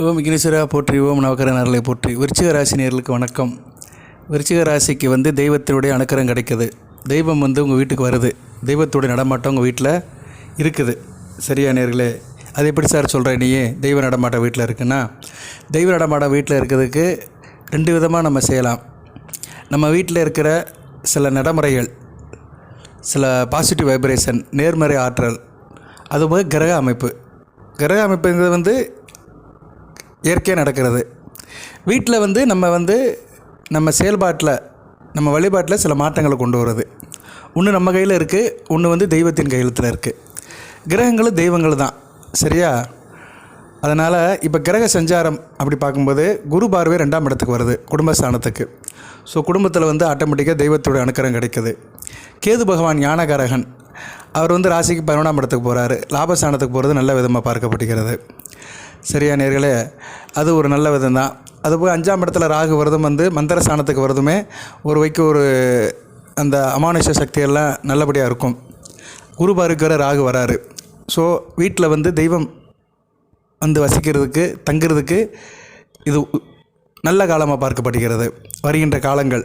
ஓம் விக்னேஸ்வரா போற்றி, ஓம் நவக்கர நரலை போற்றி. விருச்சிக ராசி நேயர்களுக்கு வணக்கம். விருச்சிக ராசிக்கு தெய்வத்தினுடைய அனுக்கிரகம் கிடைக்குது. தெய்வம் உங்கள் வீட்டுக்கு வருது. தெய்வத்துடைய நடமாட்டம் உங்கள் வீட்டில் இருக்குது. சரியா நேயர்களே? அது எப்படி சார் சொல்கிறேன்? நீயே தெய்வ நடமாட்டம் வீட்டில் இருக்குன்னா, தெய்வ நடமாட்டம் வீட்டில் இருக்கிறதுக்கு 2 விதமாக நம்ம செய்யலாம். நம்ம வீட்டில் இருக்கிற சில நடைமுறைகள், சில பாசிட்டிவ் வைப்ரேஷன், நேர்மறை ஆற்றல், அதுபோல் கிரக அமைப்பு. கிரக அமைப்புங்கிறது இயற்கையாக நடக்கிறது. வீட்டில் நம்ம செயல்பாட்டில், நம்ம வழிபாட்டில் சில மாற்றங்களை கொண்டு வருது. ஒன்று நம்ம கையில் இருக்குது, ஒன்று தெய்வத்தின் கையெழுத்தில் இருக்குது. கிரகங்களும் தெய்வங்கள் தான். சரியா? அதனால் இப்போ கிரக சஞ்சாரம் அப்படி பார்க்கும்போது குரு பார்வை 2ஆம் இடத்துக்கு வருது, குடும்பஸ்தானத்துக்கு. ஸோ குடும்பத்தில் ஆட்டோமேட்டிக்காக தெய்வத்தோட அனுக்கிரகம் கிடைக்குது. கேது பகவான் ஞானகாரகன், அவர் ராசிக்கு 11ஆம் இடத்துக்கு போகிறாரு. லாபஸ்தானத்துக்கு போகிறது நல்ல விதமாக பார்க்கப்படுகிறது. சரியா நேர்களே? அது ஒரு நல்ல விதம் தான். அதுபோல் 5ஆம் இடத்துல ராகு வரதும் மந்திர ஸ்தானத்துக்கு வரதுமே ஒரு அந்த அமானுஷ சக்தியெல்லாம் நல்லபடியாக இருக்கும். குரு பார்வைக்கு ராகு வராரு. ஸோ வீட்டில் தெய்வம் வசிக்கிறதுக்கு, தங்கிறதுக்கு இது நல்ல காலமாக பார்க்கப்படுகிறது. வருகின்ற காலங்கள்,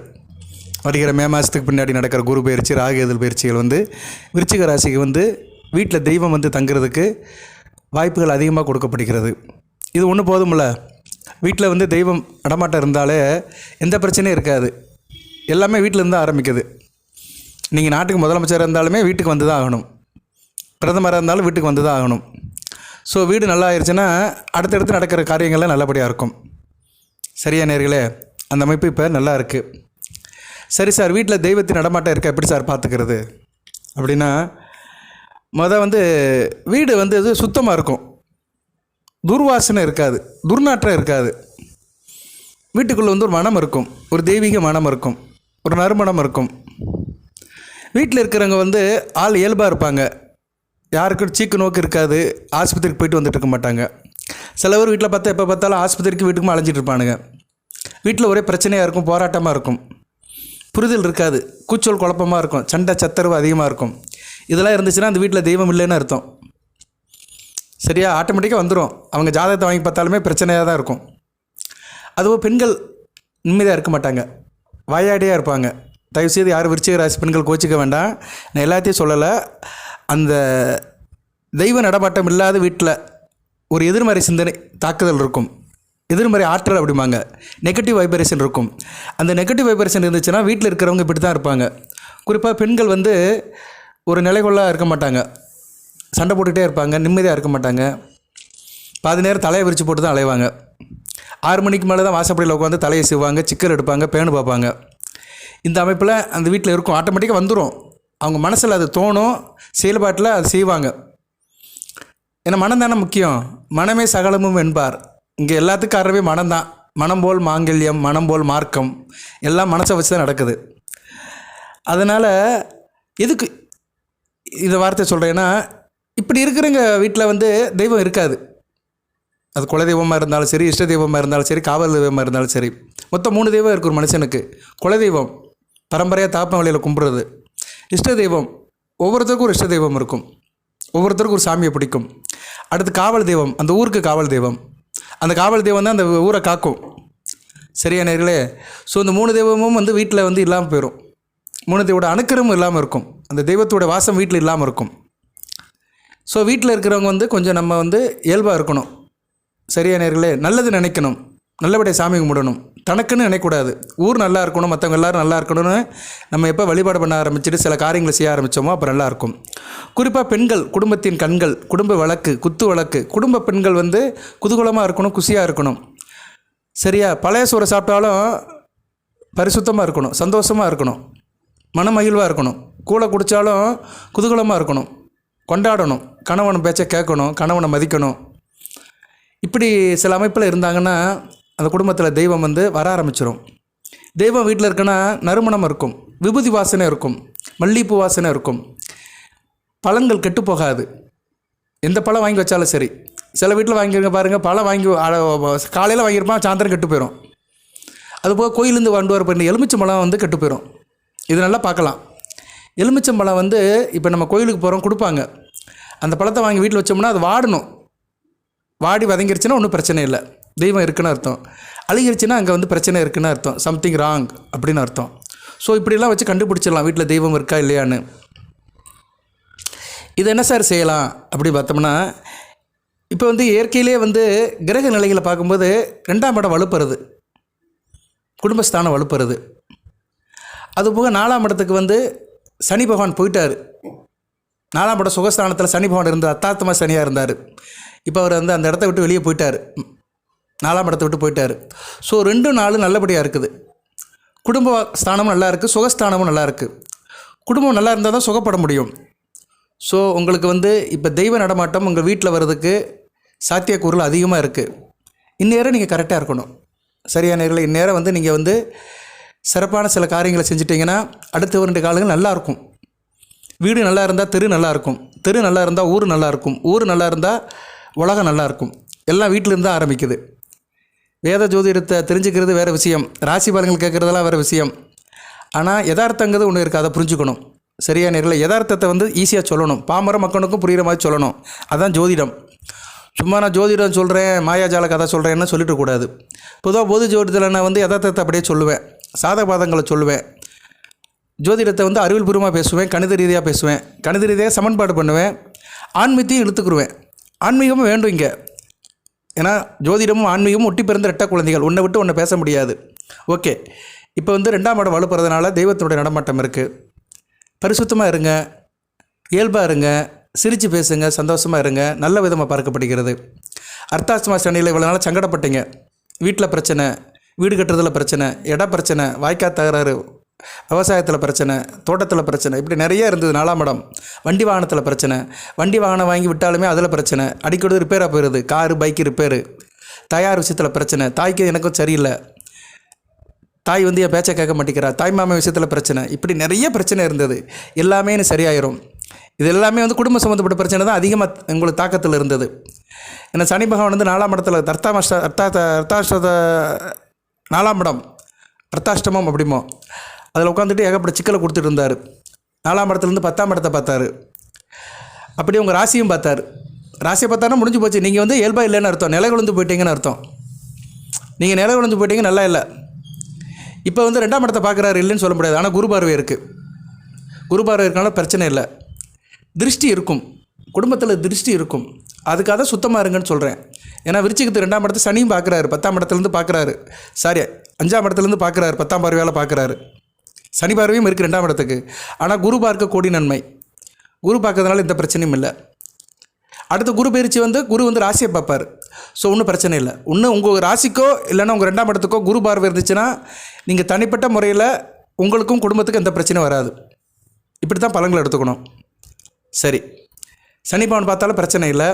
வருகிற மே மாதத்துக்கு பின்னாடி நடக்கிற குரு பயிற்சி, ராகு எதிர் பயிற்சிகள் விருச்சிக ராசிக்கு வீட்டில் தெய்வம் தங்கிறதுக்கு வாய்ப்புகள் அதிகமாக கொடுக்கப்படுகிறது. இது ஒன்று போதுமில்ல. வீட்டில் தெய்வம் நடமாட்டம் இருந்தாலே எந்த பிரச்சனையும் இருக்காது. எல்லாமே வீட்டில் இருந்து ஆரம்பிக்குது. நீங்கள் நாட்டுக்கு முதலமைச்சராக இருந்தாலுமே வீட்டுக்கு வந்து தான் ஆகணும். பிரதமராக இருந்தாலும் வீட்டுக்கு வந்து தான் ஆகணும். ஸோ வீடு நல்லா ஆயிடுச்சுன்னா அடுத்தடுத்து நடக்கிற காரியங்கள்லாம் நல்லபடியாக இருக்கும். சரியா நேர்களே? அந்த அமைப்பு இப்போ நல்லா இருக்குது. சரி சார், வீட்டில் தெய்வத்தின் நடமாட்டம் இருக்கா, எப்படி சார் பார்த்துக்கிறது அப்படின்னா, வீடு இது சுத்தமாக இருக்கும். துர்வாசனை இருக்காது, துர்நாற்றம் இருக்காது. வீட்டுக்குள்ளே ஒரு மனம் இருக்கும், ஒரு தெய்வீக மனம் இருக்கும், ஒரு நறுமணம் இருக்கும். வீட்டில் இருக்கிறவங்க ஆள் இயல்பாக இருப்பாங்க. யாருக்கும் சீக்கு நோக்கு இருக்காது. ஆஸ்பத்திரிக்கு போயிட்டு வந்துட்டு இருக்க மாட்டாங்க. சில பேர் வீட்டில் பார்த்தா எப்போ பார்த்தாலும் ஆஸ்பத்திரிக்கு வீட்டுக்குமா அலைஞ்சிட்டு இருப்பானுங்க. வீட்டில் ஒரே பிரச்சனையாக இருக்கும், போராட்டமாக இருக்கும், புரிதல் இருக்காது, கூச்சல் குழப்பமாக இருக்கும், சண்டை சத்தரவு அதிகமாக இருக்கும். இதெல்லாம் இருந்துச்சுன்னா அந்த வீட்டில் தெய்வம் இல்லைன்னு அர்த்தம். சரியா? ஆட்டோமேட்டிக்காக வந்துடும். அவங்க ஜாதகத்தை வாங்கி பார்த்தாலுமே பிரச்சனையாக தான் இருக்கும். அதுவும் பெண்கள் நிம்மதியாக இருக்க மாட்டாங்க, வாயாடியாக இருப்பாங்க. தயவுசெய்து யாரும் விருச்சிக ராசி பெண்கள் கோச்சிக்க வேண்டாம். நான் எல்லாத்தையும் சொல்லலை. அந்த தெய்வ நடமாட்டம் இல்லாத வீட்டில் ஒரு எதிர்மறை சிந்தனை, தாக்குதல் இருக்கும், எதிர்மறை ஆற்றல் அப்படிம்பாங்க, நெகட்டிவ் வைப்ரேஷன் இருக்கும். அந்த நெகட்டிவ் வைப்ரேஷன் இருந்துச்சுன்னா வீட்டில் இருக்கிறவங்க இப்படி தான் இருப்பாங்க. குறிப்பாக பெண்கள் ஒரு நிலைகொள்ளாக இருக்க மாட்டாங்க, சண்டை போட்டுகிட்டே இருப்பாங்க, நிம்மதியாக இருக்க மாட்டாங்க. பாதி நேரம் தலையை விரித்து போட்டு தான் அலைவாங்க. 6 மணிக்கு மேலே தான் வாசப்படியில் உட்காந்து தலையை செய்வாங்க, சிக்கல் எடுப்பாங்க, பேணு பார்ப்பாங்க. இந்த அமைப்பில் அந்த வீட்டில் இருக்கும். ஆட்டோமேட்டிக்காக வந்துடும். அவங்க மனசில் அது தோணும், செயல்பாட்டில் அது செய்வாங்க. ஏன்னா மனம் தானே முக்கியம். மனமே சகலமும் என்பார். இங்கே எல்லாத்துக்கும் அறவே மனம் தான். மனம் போல் மாங்கல்யம், மனம் போல் மார்க்கம், எல்லாம் மனசை வச்சு தான் நடக்குது. அதனால் எதுக்கு இந்த வார்த்தை சொல்கிறேன்னா, இப்படி இருக்கிறவங்க வீட்டில் தெய்வம் இருக்காது. அது குல தெய்வமாக இருந்தாலும் சரி, இஷ்ட தெய்வமாக இருந்தாலும் சரி, காவல் தெய்வமாக இருந்தாலும் சரி. மொத்தம் 3 தெய்வம் இருக்குது ஒரு மனுஷனுக்கு. குலதெய்வம் பரம்பரையாக தாப்ப வழியில் கும்பிட்றது. இஷ்ட தெய்வம் ஒவ்வொருத்தருக்கும் ஒரு இஷ்ட தெய்வம் இருக்கும், ஒவ்வொருத்தருக்கும் ஒரு சாமியை பிடிக்கும். அடுத்து காவல் தெய்வம், அந்த ஊருக்கு காவல் தெய்வம். அந்த காவல் தெய்வம் தான் அந்த ஊரை காக்கும். சரியா நேர்களே? ஸோ இந்த 3 தெய்வமும் வீட்டில் இல்லாமல் போயிடும். 3 தெய்வோட அணுக்கரமும் இல்லாமல் இருக்கும். அந்த தெய்வத்தோட வாசம் வீட்டில் இல்லாமல் இருக்கும். ஸோ வீட்டில் இருக்கிறவங்க கொஞ்சம் நம்ம இயல்பாக இருக்கணும். சரியா நேர்களே? நல்லது நினைக்கணும், நல்லபடியாக சாமி கும்பிடணும். தனக்குன்னு நினைக்கக்கூடாது. ஊர் நல்லா இருக்கணும், மற்றவங்க எல்லோரும் நல்லா இருக்கணும்னு நம்ம எப்போ வழிபாடு பண்ண ஆரம்பிச்சுட்டு சில காரியங்களை செய்ய ஆரம்பித்தோமோ அப்போ நல்லாயிருக்கும். குறிப்பாக பெண்கள், குடும்பத்தின் கண்கள், குடும்ப வழக்கு, குத்து வழக்கு. குடும்ப பெண்கள் குதூகலமாக இருக்கணும், குஷியாக இருக்கணும். சரியா? பழைய சோறை சாப்பிட்டாலும் பரிசுத்தமாக இருக்கணும், சந்தோஷமாக இருக்கணும், மனமகிழ்வாக இருக்கணும். கூட குடித்தாலும் குதூகலமாக இருக்கணும், கொண்டாடணும், கணவன் பேச்சை கேட்கணும், கணவனை மதிக்கணும். இப்படி சில அமைப்பில் இருந்தாங்கன்னா அந்த குடும்பத்தில் தெய்வம் வர ஆரம்பிச்சிடும். தெய்வம் வீட்டில் இருக்குன்னா நறுமணம் இருக்கும், விபூதி வாசனை இருக்கும், மல்லிகைப்பூ வாசனை இருக்கும். பழங்கள் கெட்டு போகாது. எந்த பழம் வாங்கி வச்சாலும் சரி. சில வீட்டில் வாங்கியிருக்க பாருங்கள், பழம் வாங்கி காலையில் வாங்கியிருப்பான், சாயந்தரம் கெட்டு போயிடும். அதுபோல் கோயிலேருந்து கொண்டு வர பண்ணி எலுமிச்சம்பழம் கெட்டு போயிடும். இது நல்லா பார்க்கலாம். எலுமிச்சம்பழம் இப்போ நம்ம கோயிலுக்கு போகிறோம், கொடுப்பாங்க. அந்த பழத்தை வாங்கி வீட்டில் வச்சோம்னா அது வாடணும். வாடி வதங்கிருச்சுன்னா ஒன்றும் பிரச்சனை இல்லை. தெய்வம் இருக்குன்னு அர்த்தம். அழுகிருச்சுன்னா அங்கே வந்து பிரச்சனை இருக்குன்னு அர்த்தம், சம்திங் ராங் அப்படின்னு அர்த்தம். ஸோ இப்படிலாம் வச்சு கண்டுபிடிச்சிடலாம் வீட்டில் தெய்வம் இருக்கா இல்லையான்னு. இது என்ன சார் செய்யலாம் அப்படி பார்த்தோம்னா, இப்போ வந்து இயற்கையிலே வந்து கிரக நிலைகளை பார்க்கும்போது 2ஆம் இடம் வலுப்புறது, குடும்பஸ்தானம் வலுப்புறது. அதுபோக 4ஆம் இடத்துக்கு வந்து சனி பகவான் போயிட்டார். 4ஆம் இடம் சுகஸ்தானத்தில் சனி பகவான் இருந்தார், அத்தாத்தமாக சனியாக இருந்தார். இப்போ அவர் வந்து அந்த இடத்த விட்டு வெளியே போயிட்டார், 4ஆம் இடத்தை விட்டு போயிட்டார். ஸோ 2 4 நல்லபடியாக இருக்குது. குடும்ப ஸ்தானமும் நல்லா இருக்குது, சுகஸ்தானமும் நல்லா இருக்குது. குடும்பம் நல்லா இருந்தால் தான் சுகப்பட முடியும். ஸோ உங்களுக்கு வந்து இப்போ தெய்வ நடமாட்டம் உங்கள் வீட்டில் வர்றதுக்கு சாத்தியக்கூறுகள் அதிகமாக இருக்குது. இந்நேரம் நீங்கள் கரெக்டாக இருக்கணும். சரியான நேரில் இந்நேரம் வந்து நீங்கள் வந்து சிறப்பான சில காரியங்களை செஞ்சிட்டிங்கன்னா அடுத்த 2 காலங்கள் நல்லாயிருக்கும். வீடு நல்லா இருந்தால் தெரு நல்லாயிருக்கும், தெரு நல்லா இருந்தால் ஊர் நல்லாயிருக்கும், ஊர் நல்லா இருந்தால் உலகம் நல்லாயிருக்கும். எல்லாம் வீட்டிலேருந்து தான் ஆரம்பிக்குது. வேத ஜோதிடத்தை தெரிஞ்சுக்கிறது வேறு விஷயம், ராசி பலன்கள் கேட்குறதெல்லாம் வேறு விஷயம். ஆனால் யதார்த்தங்கிறது ஒன்று இருக்குது, அதை புரிஞ்சுக்கணும். சரியான நேரில் யதார்த்தத்தை வந்து ஈஸியாக சொல்லணும், பாமர மக்களுக்கும் புரிகிற மாதிரி சொல்லணும். அதுதான் ஜோதிடம். சும்மா நான் ஜோதிடம் சொல்கிறேன், மாயாஜால கதை சொல்கிறேன்னு சொல்லிட்டு கூடாது. பொதுவாக பொது ஜோதிடத்தில் நான் வந்து யதார்த்தத்தை அப்படியே சொல்லுவேன், சாதகபாதங்களை சொல்லுவேன். ஜோதிடத்தை வந்து அறிவியல் பூர்வமாக பேசுவேன், கணித ரீதியாக பேசுவேன், கணித ரீதியாக சமன்பாடு பண்ணுவேன், ஆன்மீகத்தையும் இழுத்துக்குருவேன். ஆன்மீகமும் வேண்டும் இங்கே. ஏன்னா ஜோதிடமும் ஆன்மீகமும் ஒட்டி பிறந்த 2 குழந்தைகள், ஒன்றை விட்டு ஒன்றை பேச முடியாது. ஓகே, இப்போ வந்து 2ஆம் இடம் வலுப்புறதுனால தெய்வத்தினுடைய நடமாட்டம் இருக்குது. பரிசுத்தமாக இருங்க, இயல்பாக இருங்க, சிரித்து பேசுங்க, சந்தோஷமாக இருங்க, நல்ல விதமாக பார்க்கப்படுகிறது. அர்த்தாஷ்டம சனியில் இவ்வளோ நாள் சங்கடப்பட்டீங்க. வீட்டில் பிரச்சனை, வீடு கட்டுறதுல பிரச்சனை, இட பிரச்சனை, வாய்க்கால் தகராறு, விவசாயத்தில் பிரச்சனை, தோட்டத்தில் பிரச்சனை, இப்படி நிறைய இருந்தது. 4ஆம் இடம் வண்டி வாகனத்தில் பிரச்சனை, வண்டி வாகனம் வாங்கி விட்டாலுமே அதில் பிரச்சனை, அடிக்கடி ரிப்பேராக போயிடுது, காரு பைக்கு ரிப்பேரு, தயார் விஷயத்தில் பிரச்சனை, தாய்க்கு எனக்கும் சரியில்லை, தாய் வந்து என் பேச்சை கேட்க மாட்டேங்கிறா, தாய் மாமா விஷயத்தில் பிரச்சனை, இப்படி நிறைய பிரச்சனை இருந்தது. எல்லாமே சரியாயிரும். இது எல்லாமே வந்து குடும்ப சம்மந்தப்பட்ட பிரச்சனை தான் அதிகமாக உங்களுக்கு தாக்கத்தில் இருந்தது. ஏன்னா சனி பகவான் வந்து 4ஆம் இடத்துல அர்த்தாஷ்ட 4ஆம் இடம் அர்த்தாஷ்டமம் அப்படிமோ அதில் உட்காந்துட்டு ஏகப்பட்ட சிக்கலை கொடுத்துட்டு இருந்தார். 4ஆம் இடத்துலேருந்து 10ஆம் இடத்தை பார்த்தாரு. அப்படியே உங்கள் ராசியும் பார்த்தார். ராசியை பார்த்தாருன்னா முடிஞ்சு போச்சு. நீங்கள் வந்து இயல்பாக இல்லைன்னு அர்த்தம், நிலை குழந்து போயிட்டீங்கன்னு அர்த்தம். நீங்கள் நிலை குழந்து போயிட்டீங்க, நல்லா இல்லை. இப்போ வந்து 2ஆம் இடத்தை பார்க்குறாரு, இல்லைன்னு சொல்ல முடியாது. ஆனால் குரு பார்வை இருக்குது. குரு பார்வை இருக்கனால பிரச்சனை இல்லை. திருஷ்டி இருக்கும், குடும்பத்தில் திருஷ்டி இருக்கும். அதுக்காக தான் சுத்தமாக இருங்கன்னு சொல்கிறேன். ஏன்னா விருச்சிகத்து 2ஆம் இடத்தை சனியும் பார்க்குறாரு, 10ஆம் இடத்துலேருந்து பார்க்குறாரு, சாரி 5ஆம் இடத்துலேருந்து பார்க்குறாரு, 10ஆம் பார்வையால் பார்க்குறாரு. சனி பார்வையும் இருக்குது 2ஆம் இடத்துக்கு. ஆனால் குரு பார்க்க கோடி நன்மை. குரு பார்க்கறதுனால எந்த பிரச்சனையும் இல்லை. அடுத்த குரு பயிற்சி வந்து குரு வந்து ராசியை பார்ப்பார். ஸோ ஒன்றும் பிரச்சனை இல்லை. ஒன்று உங்கள் ராசிக்கோ இல்லைன்னா உங்கள் 2ஆம் இடத்துக்கோ குரு பார்வை இருந்துச்சுன்னா நீங்கள் தனிப்பட்ட முறையில் உங்களுக்கும் குடும்பத்துக்கும் எந்த பிரச்சனையும் வராது. இப்படி தான் பலன்களை எடுத்துக்கணும். சரி, சனி பகவான் பார்த்தாலும் பிரச்சனை இல்லை.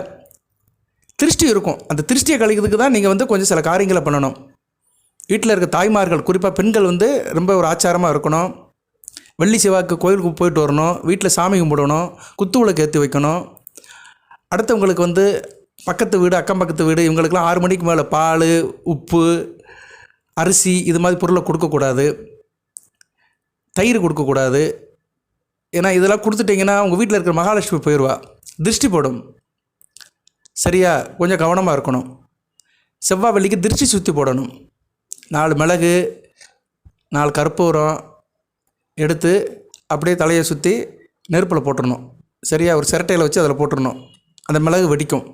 திருஷ்டி இருக்கும். அந்த திருஷ்டியை கழிக்கிறதுக்கு தான் நீங்கள் வந்து கொஞ்சம் சில காரியங்களை பண்ணணும். வீட்டில் இருக்க தாய்மார்கள், குறிப்பாக பெண்கள் வந்து ரொம்ப ஒரு ஆச்சாரமாக இருக்கணும். வெள்ளி செவ்வாய்க்கு கோயிலுக்கு போயிட்டு வரணும், வீட்டில் சாமி கும்பிடணும், குத்து விளக்கு ஏற்றி வைக்கணும். அடுத்தவங்களுக்கு வந்து பக்கத்து வீடு, அக்கம் பக்கத்து வீடு, இவங்களுக்கெல்லாம் 6 மணிக்கு மேலே பால், உப்பு, அரிசி இது மாதிரி பொருளை கொடுக்கக்கூடாது. தயிர் கொடுக்கக்கூடாது. ஏன்னா இதெல்லாம் கொடுத்துட்டிங்கன்னா உங்கள் வீட்டில் இருக்கிற மகாலட்சுமி போயிடுவா, திருஷ்டி போடும். சரியா, கொஞ்சம் கவனமாக இருக்கணும். செவ்வாய் வெள்ளிக்கு திருஷ்டி சுற்றி போடணும். 4 மிளகு 4 கற்பூரம் எடுத்து அப்படியே தலையை சுற்றி நெருப்பில் போட்டுடணும். சரியா, ஒரு சிரட்டையில் வச்சு அதில் போட்டுடணும். அந்த மிளகு வெடிக்கும்.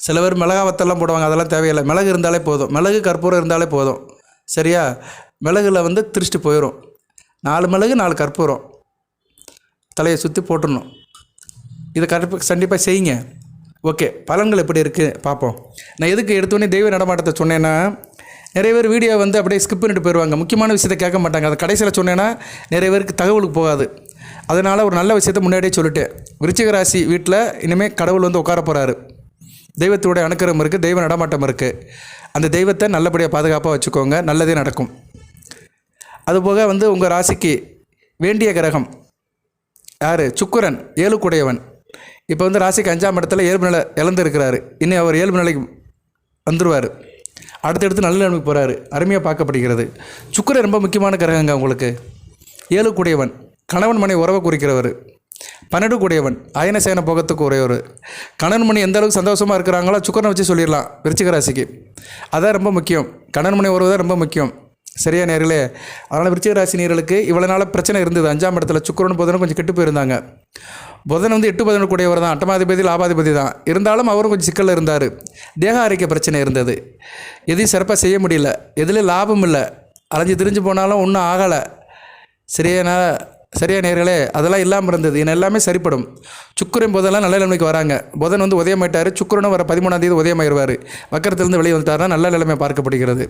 சில பேர் மிளகா வத்தெல்லாம் போடுவாங்க, அதெல்லாம் தேவையில்லை. மிளகு இருந்தாலே போதும், மிளகு கற்பூரம் இருந்தாலே போதும். சரியா, மிளகுல வந்து திருஷ்டி போயிடும். 4 மிளகு 4 கற்பூரம் தலையை சுற்றி போட்டுடணும். இதை கண்டிப்பாக செய்யுங்க. ஓகே, பலன்கள் எப்படி இருக்குது பார்ப்போம். நான் எதுக்கு எடுத்தோடனே தெய்வ நடமாட்டத்தை சொன்னேன்னா, நிறைய பேர் வீடியோ வந்து அப்படியே ஸ்கிப் பண்ணிட்டு போயிடுவாங்க, முக்கியமான விஷயத்தை கேட்க மாட்டாங்க. அதை கடைசியில் சொன்னேன்னா நிறைய பேருக்கு தகவலுக்கு போகாது. அதனால் ஒரு நல்ல விஷயத்தை முன்னாடியே சொல்லிட்டு, விருச்சிக ராசி வீட்டில் இனிமேல் கடவுள் வந்து உட்கார போகிறாரு. தெய்வத்தோடைய அனுக்கிரகம் இருக்குது, தெய்வ நடமாட்டம் இருக்குது. அந்த தெய்வத்தை நல்லபடியாக பாதுகாப்பாக வச்சுக்கோங்க, நல்லதே நடக்கும். அதுபோக வந்து உங்கள் ராசிக்கு வேண்டிய கிரகம் யார்? சுக்கிரன், 7 கூடையவன். இப்போ வந்து ராசிக்கு 5ஆம் இடத்துல இயல்பு நிலை இழந்திருக்கிறாரு. இன்னும் அவர் இயல்பு நிலைக்கு வந்துடுவார். அடுத்தடுத்து நல்ல நிலைமைக்கு போகிறாரு. அருமையாக பார்க்கப்படுகிறது. சுக்கிரன் ரொம்ப முக்கியமான கிரகங்க உங்களுக்கு. 7 கூடையவன், கணவன் மனை உறவை குறிக்கிறவர். 12 கூடியவன் அயனசேன போகத்துக்கு ஒரே ஒரு கணவன் மணி எந்த அளவுக்கு சந்தோஷமாக இருக்கிறாங்களோ சுக்கிரனை வச்சு சொல்லிடலாம் விருச்சிக ராசிக்கு. அதான் ரொம்ப முக்கியம். கணவன் மணி உறவு தான் ரொம்ப முக்கியம். சரியா நேர்களே? அதனால் விருச்சிக ராசி நேர்களுக்கு இவ்வளோ நாள் பிரச்சனை இருந்தது. 5ஆம் இடத்துல சுக்கிரன் புதனும் கொஞ்சம் கெட்டு போயிருந்தாங்க. புதன் வந்து 8 11 கூடியவர் தான், அட்டமாதிபதி லாபாதிபதி தான். இருந்தாலும் அவரும் கொஞ்சம் சிக்கலில் இருந்தார். தேக ஆரோக்கிய பிரச்சனை இருந்தது. எதையும் சிறப்பாக செய்ய முடியல, எதுலேயும் லாபம் இல்லை, அலைஞ்சு திரிஞ்சு போனாலும் ஒன்றும் ஆகலை. சரியா நேர்களே? அதெல்லாம் இல்லாமல் இருந்தது. என்ன எல்லாமே சரிப்படும். சுக்கிரன் புதன்லாம் நல்ல நிலைமைக்கு வராங்க. புதன் வந்து உதயமாயிட்டார். சுக்கிரனும் வர 13ஆம் தேதி உதயமாயிருவார். வக்கரத்துலேருந்து வெளியே வந்துட்டாருன்னா நல்ல நிலைமை பார்க்கப்படுகிறது.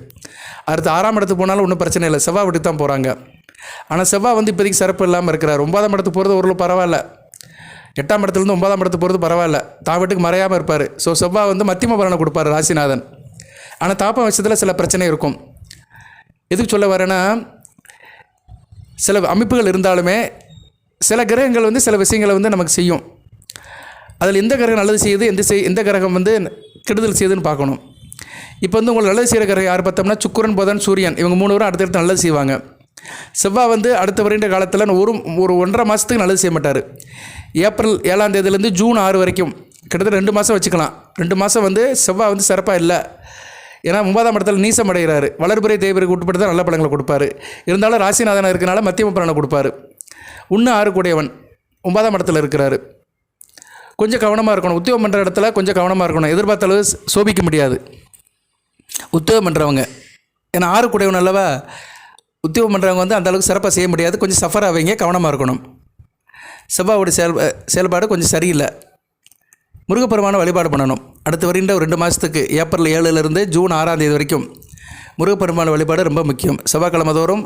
அடுத்து 6ஆம் இடத்துக்கு போனாலும் ஒன்றும் பிரச்சனை இல்லை, செவ்வாய் விட்டு தான் போகிறாங்க. ஆனால் செவ்வாய் வந்து இப்போதைக்கு சிறப்பு இல்லாமல் இருக்கிறார். 9ஆம் இடத்துக்கு போகிறது ஒரு பரவாயில்ல, 8ஆம் இடத்துலேருந்து 9ஆம் இடத்துக்கு போகிறது பரவாயில்ல, தான் வீட்டுக்கு மறையாமல் இருப்பார். ஸோ செவ்வாய் வந்து மத்தியம பலனை கொடுப்பார் ராசிநாதன். ஆனால் தாப்பம் விஷயத்தில் சில பிரச்சனை இருக்கும். எதுக்கு சொல்ல வரேன்னா, சில அமைப்புகள் இருந்தாலுமே சில கிரகங்கள் வந்து சில விஷயங்களை வந்து நமக்கு செய்யும். அதில் எந்த கிரகம் நல்லது செய்யுது, எந்த கிரகம் வந்து கெடுதல் செய்யுதுன்னு பார்க்கணும். இப்போ வந்து உங்களுக்கு நல்லது செய்கிற கிரகம் யார் பார்த்தோம்னா சுக்கிரன் புதன் சூரியன், இவங்க 3 பேரும் அடுத்தடுத்து நல்லது செய்வாங்க. செவ்வாய் வந்து அடுத்த வருட காலத்தில் ஒரு 1.5 மாதத்துக்கு நல்லது செய்ய மாட்டார். ஏப்ரல் 7ஆம் தேதியிலேருந்து ஜூன் 6 வரைக்கும் கிட்டத்தட்ட 2 மாதம் வச்சுக்கலாம். 2 மாதம் வந்து செவ்வாய் வந்து சிறப்பாக இல்லை. ஏன்னா 9ஆம் இடத்துல நீசம் அடைகிறாரு. வளர்புரை தேவருக்கு உட்பட்டு தான் நல்ல பலன்களை கொடுப்பாரு. இருந்தாலும் ராசிநாதனாக இருக்கனால மத்தியம பலனை கொடுப்பாரு. 6 கூடியவன் 9ஆம் இடத்துல இருக்கிறாரு. கொஞ்சம் கவனமாக இருக்கணும். உத்தியோகம் பண்ணுற இடத்துல கொஞ்சம் கவனமாக இருக்கணும். எதிர்பார்த்த அளவு சோபிக்க முடியாது உத்தியோகம் பண்ணுறவங்க. ஏன்னா 6 கூடியவன் அல்லவா, உத்தியோகம் பண்ணுறவங்க வந்து அந்த அளவுக்கு சிறப்பாக செய்ய முடியாது. கொஞ்சம் சஃபர் ஆவீங்க, கவனமாக இருக்கணும். செவ்வாயோட செயல்பாடு கொஞ்சம் சரியில்லை. முருகப்பெருமான வழிபாடு பண்ணணும். அடுத்து வருகின்ற ஒரு 2 மாதத்துக்கு ஏப்ரல் 7லேருந்து ஜூன் 6ஆம் தேதி வரைக்கும் முருகப்பெருமான வழிபாடு ரொம்ப முக்கியம். செவ்வாய்க்கிழமை தோறும்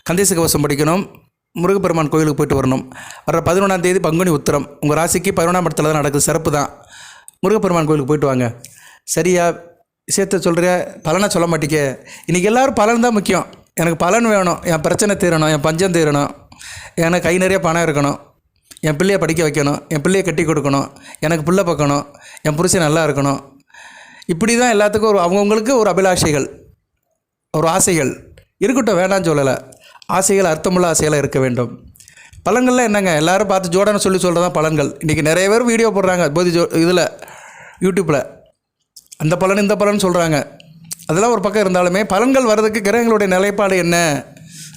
கந்தேச கவசம் படிக்கணும். முருகப்பெருமான் கோயிலுக்கு போயிட்டு வரணும். வர 11ஆம் தேதி பங்குனி உத்திரம், உங்கள் ராசிக்கு 11ஆம் இடத்துல தான் நடக்குது, சிறப்பு தான். முருகப்பெருமான் கோயிலுக்கு போயிட்டு வாங்க. சரியா? விஷயத்தை சொல்கிற பலனை சொல்ல மாட்டேங்க. இன்றைக்கி எல்லோரும் பலன் தான் முக்கியம். எனக்கு பலன் வேணும், என் பிரச்சனை தீரணும், என் பஞ்சம் தீரணும், எனக்கு கை நிறைய பணம் இருக்கணும், என் பிள்ளையை படிக்க வைக்கணும், என் பிள்ளையை கட்டி கொடுக்கணும், எனக்கு பிள்ளை பார்க்கணும், என் புருஷன் நல்லா இருக்கணும். இப்படி தான் எல்லாத்துக்கும் அவங்கவுங்களுக்கு ஒரு அபிலாஷைகள், ஒரு ஆசைகள் இருக்கட்டும், வேண்டாம்னு சொல்லலை. ஆசைகள் அர்த்தமுள்ள ஆசைகளாக இருக்க வேண்டும். பலன்கள்லாம் என்னங்க, எல்லோரும் பார்த்து ஜோடான சொல்கிறதான் பலன்கள். இன்றைக்கி நிறைய பேர் வீடியோ போடுறாங்க இதில் யூடியூப்பில், அந்த பலன் இந்த பலன் சொல்கிறாங்க. அதெல்லாம் ஒரு பக்கம் இருந்தாலுமே பலன்கள் வர்றதுக்கு கிரகங்களுடைய நிலைப்பாடு என்ன,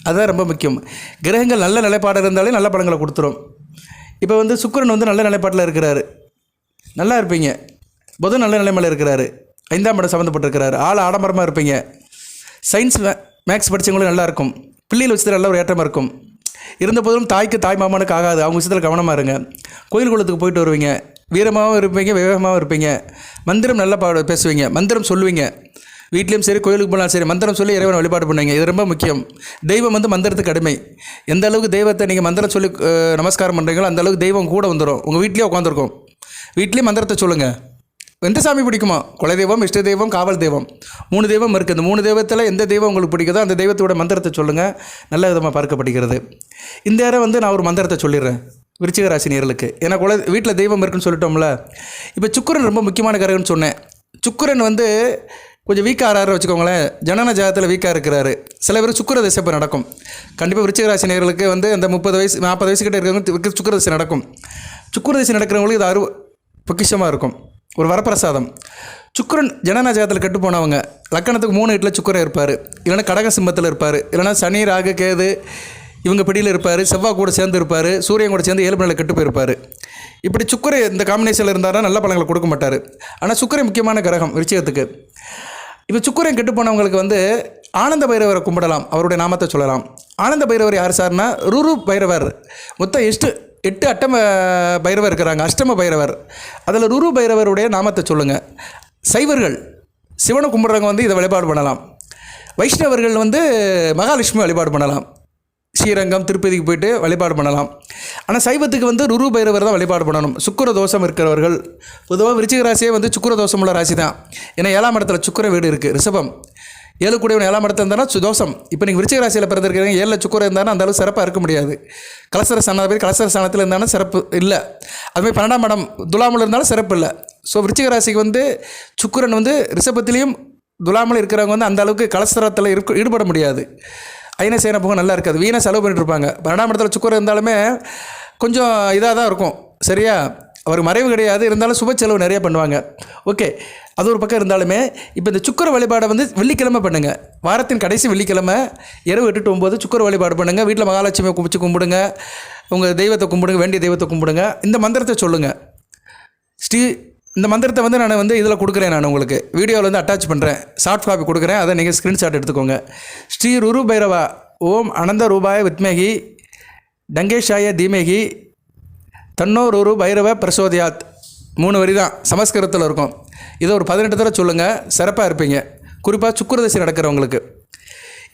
அதுதான் ரொம்ப முக்கியம். கிரகங்கள் நல்ல நிலைப்பாடு இருந்தாலே நல்ல பலன்களை கொடுத்துரும். இப்போ வந்து சுக்கிரன் வந்து நல்ல நிலைப்பாட்டில் இருக்கிறாரு, நல்லா இருப்பீங்க. புதன் நல்ல நிலைமையில் இருக்கிறாரு, 5ஆம் இடம் சம்மந்தப்பட்டிருக்கிறாரு. ஆடம்பரமாக இருப்பீங்க. சயின்ஸ் மேக்ஸ் படித்தவங்களும் நல்லாயிருக்கும். பிள்ளைகள் விஷயத்தில் நல்ல ஒரு ஏற்றமாக இருக்கும். இருந்த போதும் தாய்க்கு தாய் மாமனுக்கு ஆகாது, அவங்க விஷயத்தில் கவனமாக இருங்க. கோயில் குளத்துக்கு போயிட்டு வருவீங்க, வீரமாகவும் இருப்பீங்க, விவேகமாகவும் இருப்பீங்க. மந்திரம் நல்லா பேசுவீங்க, மந்திரம் சொல்லுவீங்க. வீட்லேயும் சரி, கோயிலுக்கு போனாலும் சரி, மந்திரம் சொல்லி இறைவனை வழிபாடு பண்ணுவீங்க. இது ரொம்ப முக்கியம். தெய்வம் வந்து மந்திரத்துக்கு அடிமை. எந்த அளவுக்கு தெய்வத்தை நீங்கள் மந்திரம் சொல்லி நமஸ்காரம் பண்ணுறீங்களோ அந்த அளவுக்கு தெய்வம் கூட வந்துடும். உங்கள் வீட்லேயே உட்காந்துருக்கும். வீட்லேயும் மந்திரத்தை சொல்லுங்கள். எந்த சாமி பிடிக்குமோ, குலதெய்வம், இஷ்ட தெய்வம், காவல் தெய்வம், 3 தெய்வம் இருக்குது. இந்த 3 தெய்வத்தில் எந்த தெய்வம் உங்களுக்கு பிடிக்குதோ அந்த தெய்வத்தோட மந்திரத்தை சொல்லுங்கள். நல்ல விதமாக பார்க்கப்படுகிறது. இந்த நேரம் வந்து நான் ஒரு மந்திரத்தை சொல்லிடுறேன் விருச்சிக ராசி நேயர்களுக்கு. ஏன்னா வீட்டில் தெய்வம் இருக்குன்னு சொல்லிட்டோம்ல. இப்போ சுக்கிரன் ரொம்ப முக்கியமான கிரகம்னு சொன்னேன். சுக்கிரன் வந்து கொஞ்சம் வீக்காக ஆறாரு வச்சுக்கோங்களேன். ஜனன ஜாதத்தில் வீக்காக இருக்கிறாரு. சில பேர் சுக்கிர திசை இப்போ நடக்கும். கண்டிப்பாக விருச்சிக ராசி நேயர்களுக்கு வந்து அந்த 30 வயசு 40 வயசு கிட்டே இருக்கிறவங்க சுக்கிர திசை நடக்கும். சுக்கிர திசை நடக்கிறவங்களுக்கு இது பொக்கிஷமாக இருக்கும், ஒரு வரப்பிரசாதம். சுக்கிரன் ஜனன ஜாதத்தில் கெட்டு போனவங்க லக்கணத்துக்கு 3 வீட்டில் சுக்கிரன் இருப்பார், இல்லைன்னா கடக சிம்மத்தில் இருப்பார், இல்லைனா சனி ராகு கேது இவங்க பிடியில் இருப்பார், செவ்வாய் கூட சேர்ந்து இருப்பார், சூரியன் கூட சேர்ந்து 7 நிலையில் கெட்டு போயிருப்பார். இப்படி சுக்கிரன் இந்த காம்பினேஷனில் இருந்தாலும் நல்ல பலன்களை கொடுக்க மாட்டார். ஆனால் சுக்கிரன் முக்கியமான கிரகம் விருச்சிகத்துக்கு. இப்போ சுக்கிரன் கெட்டு போனவங்களுக்கு வந்து ஆனந்த பைரவரை கும்பிடலாம், அவருடைய நாமத்தை சொல்லலாம். ஆனந்த பைரவர் யார் சார்னா ருரு பைரவர். மொத்தம் 8 அட்டம பைரவர் இருக்கிறாங்க, அஷ்டம பைரவர். அதில் ருரு பைரவருடைய நாமத்தை சொல்லுங்கள். சைவர்கள் சிவனை கும்பிட்றவங்க வந்து இதை வழிபாடு பண்ணலாம். வைஷ்ணவர்கள் வந்து மகாலட்சுமி வழிபாடு பண்ணலாம். ஸ்ரீரங்கம் திருப்பதிக்கு போயிட்டு வழிபாடு பண்ணலாம். ஆனால் சைவத்துக்கு வந்து ருரு பைரவர் தான் வழிபாடு பண்ணணும். சுக்கிர தோஷம் இருக்கிறவர்கள், பொதுவாக விருச்சிக ராசியே வந்து சுக்கிர தோஷம் உள்ள ராசி தான். ஏன்னா 7ஆம் இடத்துல சுக்கிர வீடு இருக்குது, ரிஷபம். 7 கூடியவன் 7ஆம் இடத்துல இருந்தாலும் தோஷம். இப்போ நீங்கள் விருச்சிக ராசியில் பிறந்திருக்கிறீங்க, 7ல் சுக்கிர இருந்தாலும் அந்த அளவு சிறப்பாக இருக்க முடியாது. கலசர ஸ்தானாதிபதி கலசர ஸ்தானத்தில் இருந்தாலும் சிறப்பு இல்லை. அதுமாதிரி 12ஆம் இடம் துலாமில் இருந்தாலும் சிறப்பு இல்லை. ஸோ விருச்சிக ராசிக்கு வந்து சுக்கிரன் வந்து ரிஷபத்திலையும் துலாமில் இருக்கிறவங்க வந்து அந்த அளவுக்கு கலசரத்தில் ஈடுபட முடியாது. அயனசேன போக நல்லா இருக்காது, வீணாக செலவு பண்ணிட்டு இருப்பாங்க. 12ஆம் இடத்துல சுக்கிரன் இருந்தாலுமே கொஞ்சம் இதாக தான் இருக்கும். சரியா? அவருக்கு மறைவு கிடையாது, இருந்தாலும் சுப செலவு நிறைய பண்ணுவாங்க. ஓகே, அது ஒரு பக்கம் இருந்தாலுமே இப்போ இந்த சுக்கிர வழிபாடை வந்து வெள்ளிக்கிழமை பண்ணுங்கள். வாரத்தின் கடைசி வெள்ளிக்கிழமை இரவு 8 to 9 சுக்கிர வழிபாடு பண்ணுங்கள். வீட்டில் மகாலட்சுமியை கும்பிடுங்க, உங்கள் தெய்வத்தை கும்பிடுங்க, வேண்டிய தெய்வத்தை கும்பிடுங்க. இந்த மந்திரத்தை சொல்லுங்கள். இந்த மந்திரத்தை வந்து நான் வந்து இதில் கொடுக்குறேன். நான் உங்களுக்கு வீடியோவில் வந்து அட்டாச் பண்ணுறேன், சாஃப்ட் காப்பி கொடுக்குறேன். அதை நீங்கள் ஸ்க்ரீன்ஷாட் எடுத்துக்கோங்க. ஸ்ரீ ருரு பைரவா ஓம் அனந்த ரூபாய வித்மேகி டங்கேஷாய தீமேகி தன்னோ ருரு பைரவ பிரசோதியாத். 3 வரி தான், சமஸ்கிருதத்தில் இருக்கும். இதை ஒரு 18 தடவை சொல்லுங்கள், சிறப்பாக இருப்பீங்க. குறிப்பாக சுக்கிரதசை நடக்கிறவங்களுக்கு.